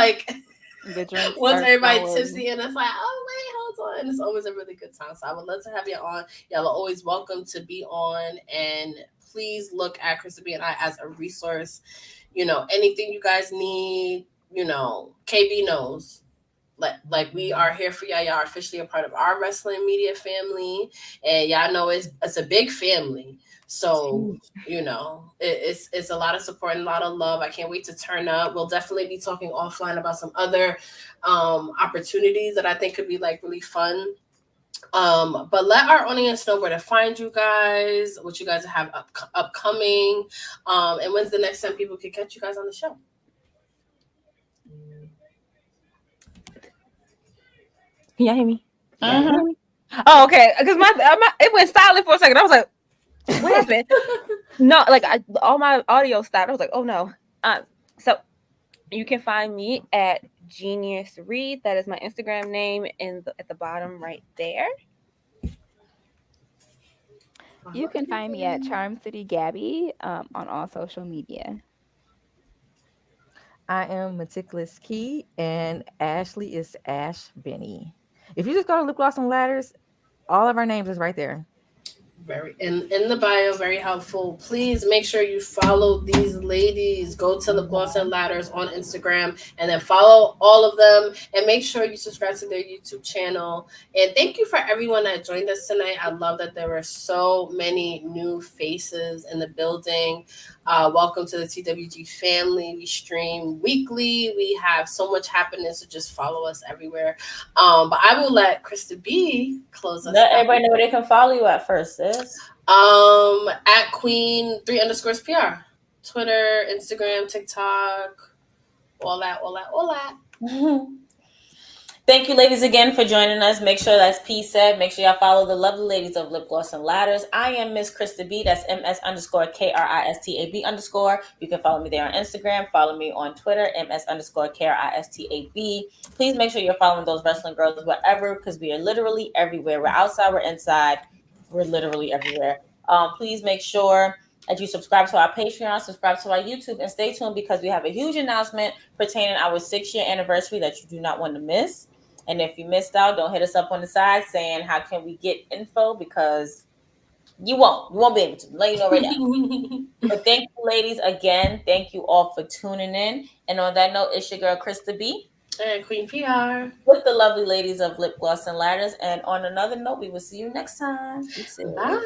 everybody's tipsy and it's like, oh wait, hold on, and it's always a really good time. So I would love to have you on. Y'all are always welcome to be on, and please look at Krista B and I as a resource. Anything you guys need, KB knows. Like we are here for y'all. Y'all are officially a part of our wrestling media family, and y'all know it's a big family. So it's a lot of support and a lot of love. I can't wait to turn up. We'll definitely be talking offline about some other opportunities that I think could be like really fun. But let our audience know where to find you guys, what you guys have upcoming, and when's the next time people can catch you guys on the show. Can y'all hear me? Oh, okay. Because my it went silent for a second. I was like, what happened? No, like all my audio stopped. I was like, oh no. So you can find me at Genius Read. That is my Instagram name at the bottom right there. You can find me at Charm City Gabby on all social media. I am Meticulous Key, and Ashley is Ash Benny. If you just go to Lipgloss and Ladders, all of our names is right there. Very in the bio, very helpful. Please make sure you follow these ladies. Go to Lipgloss and Ladders on Instagram and then follow all of them, and make sure you subscribe to their YouTube channel. And thank you for everyone that joined us tonight. I love that there were so many new faces in the building. Welcome to the TWG family. We stream weekly. We have so much happening, so just follow us everywhere. But I will let Krista B close us. Let everybody know where they can follow you at first, sis. At Queen 3_PR. Twitter, Instagram, TikTok, all that. Thank you, ladies, again for joining us. Make sure that's P said. Make sure y'all follow the lovely ladies of Lipgloss and Ladders. I am Miss Krista B. That's MS_KRISTAB_. You can follow me there on Instagram. Follow me on Twitter, MS_KRISTAB. Please make sure you're following those wrestling girls wherever, because we are literally everywhere. We're outside, we're inside, we're literally everywhere. Please make sure that you subscribe to our Patreon, subscribe to our YouTube, and stay tuned because we have a huge announcement pertaining our 6-year anniversary that you do not want to miss. And if you missed out, don't hit us up on the side saying, how can we get info? Because you won't be able to. Let you know right now. But thank you, ladies, again. Thank you all for tuning in. And on that note, it's your girl, Krista B. And Queen PR. With the lovely ladies of Lipgloss and Ladders. And on another note, we will see you next time. Bye.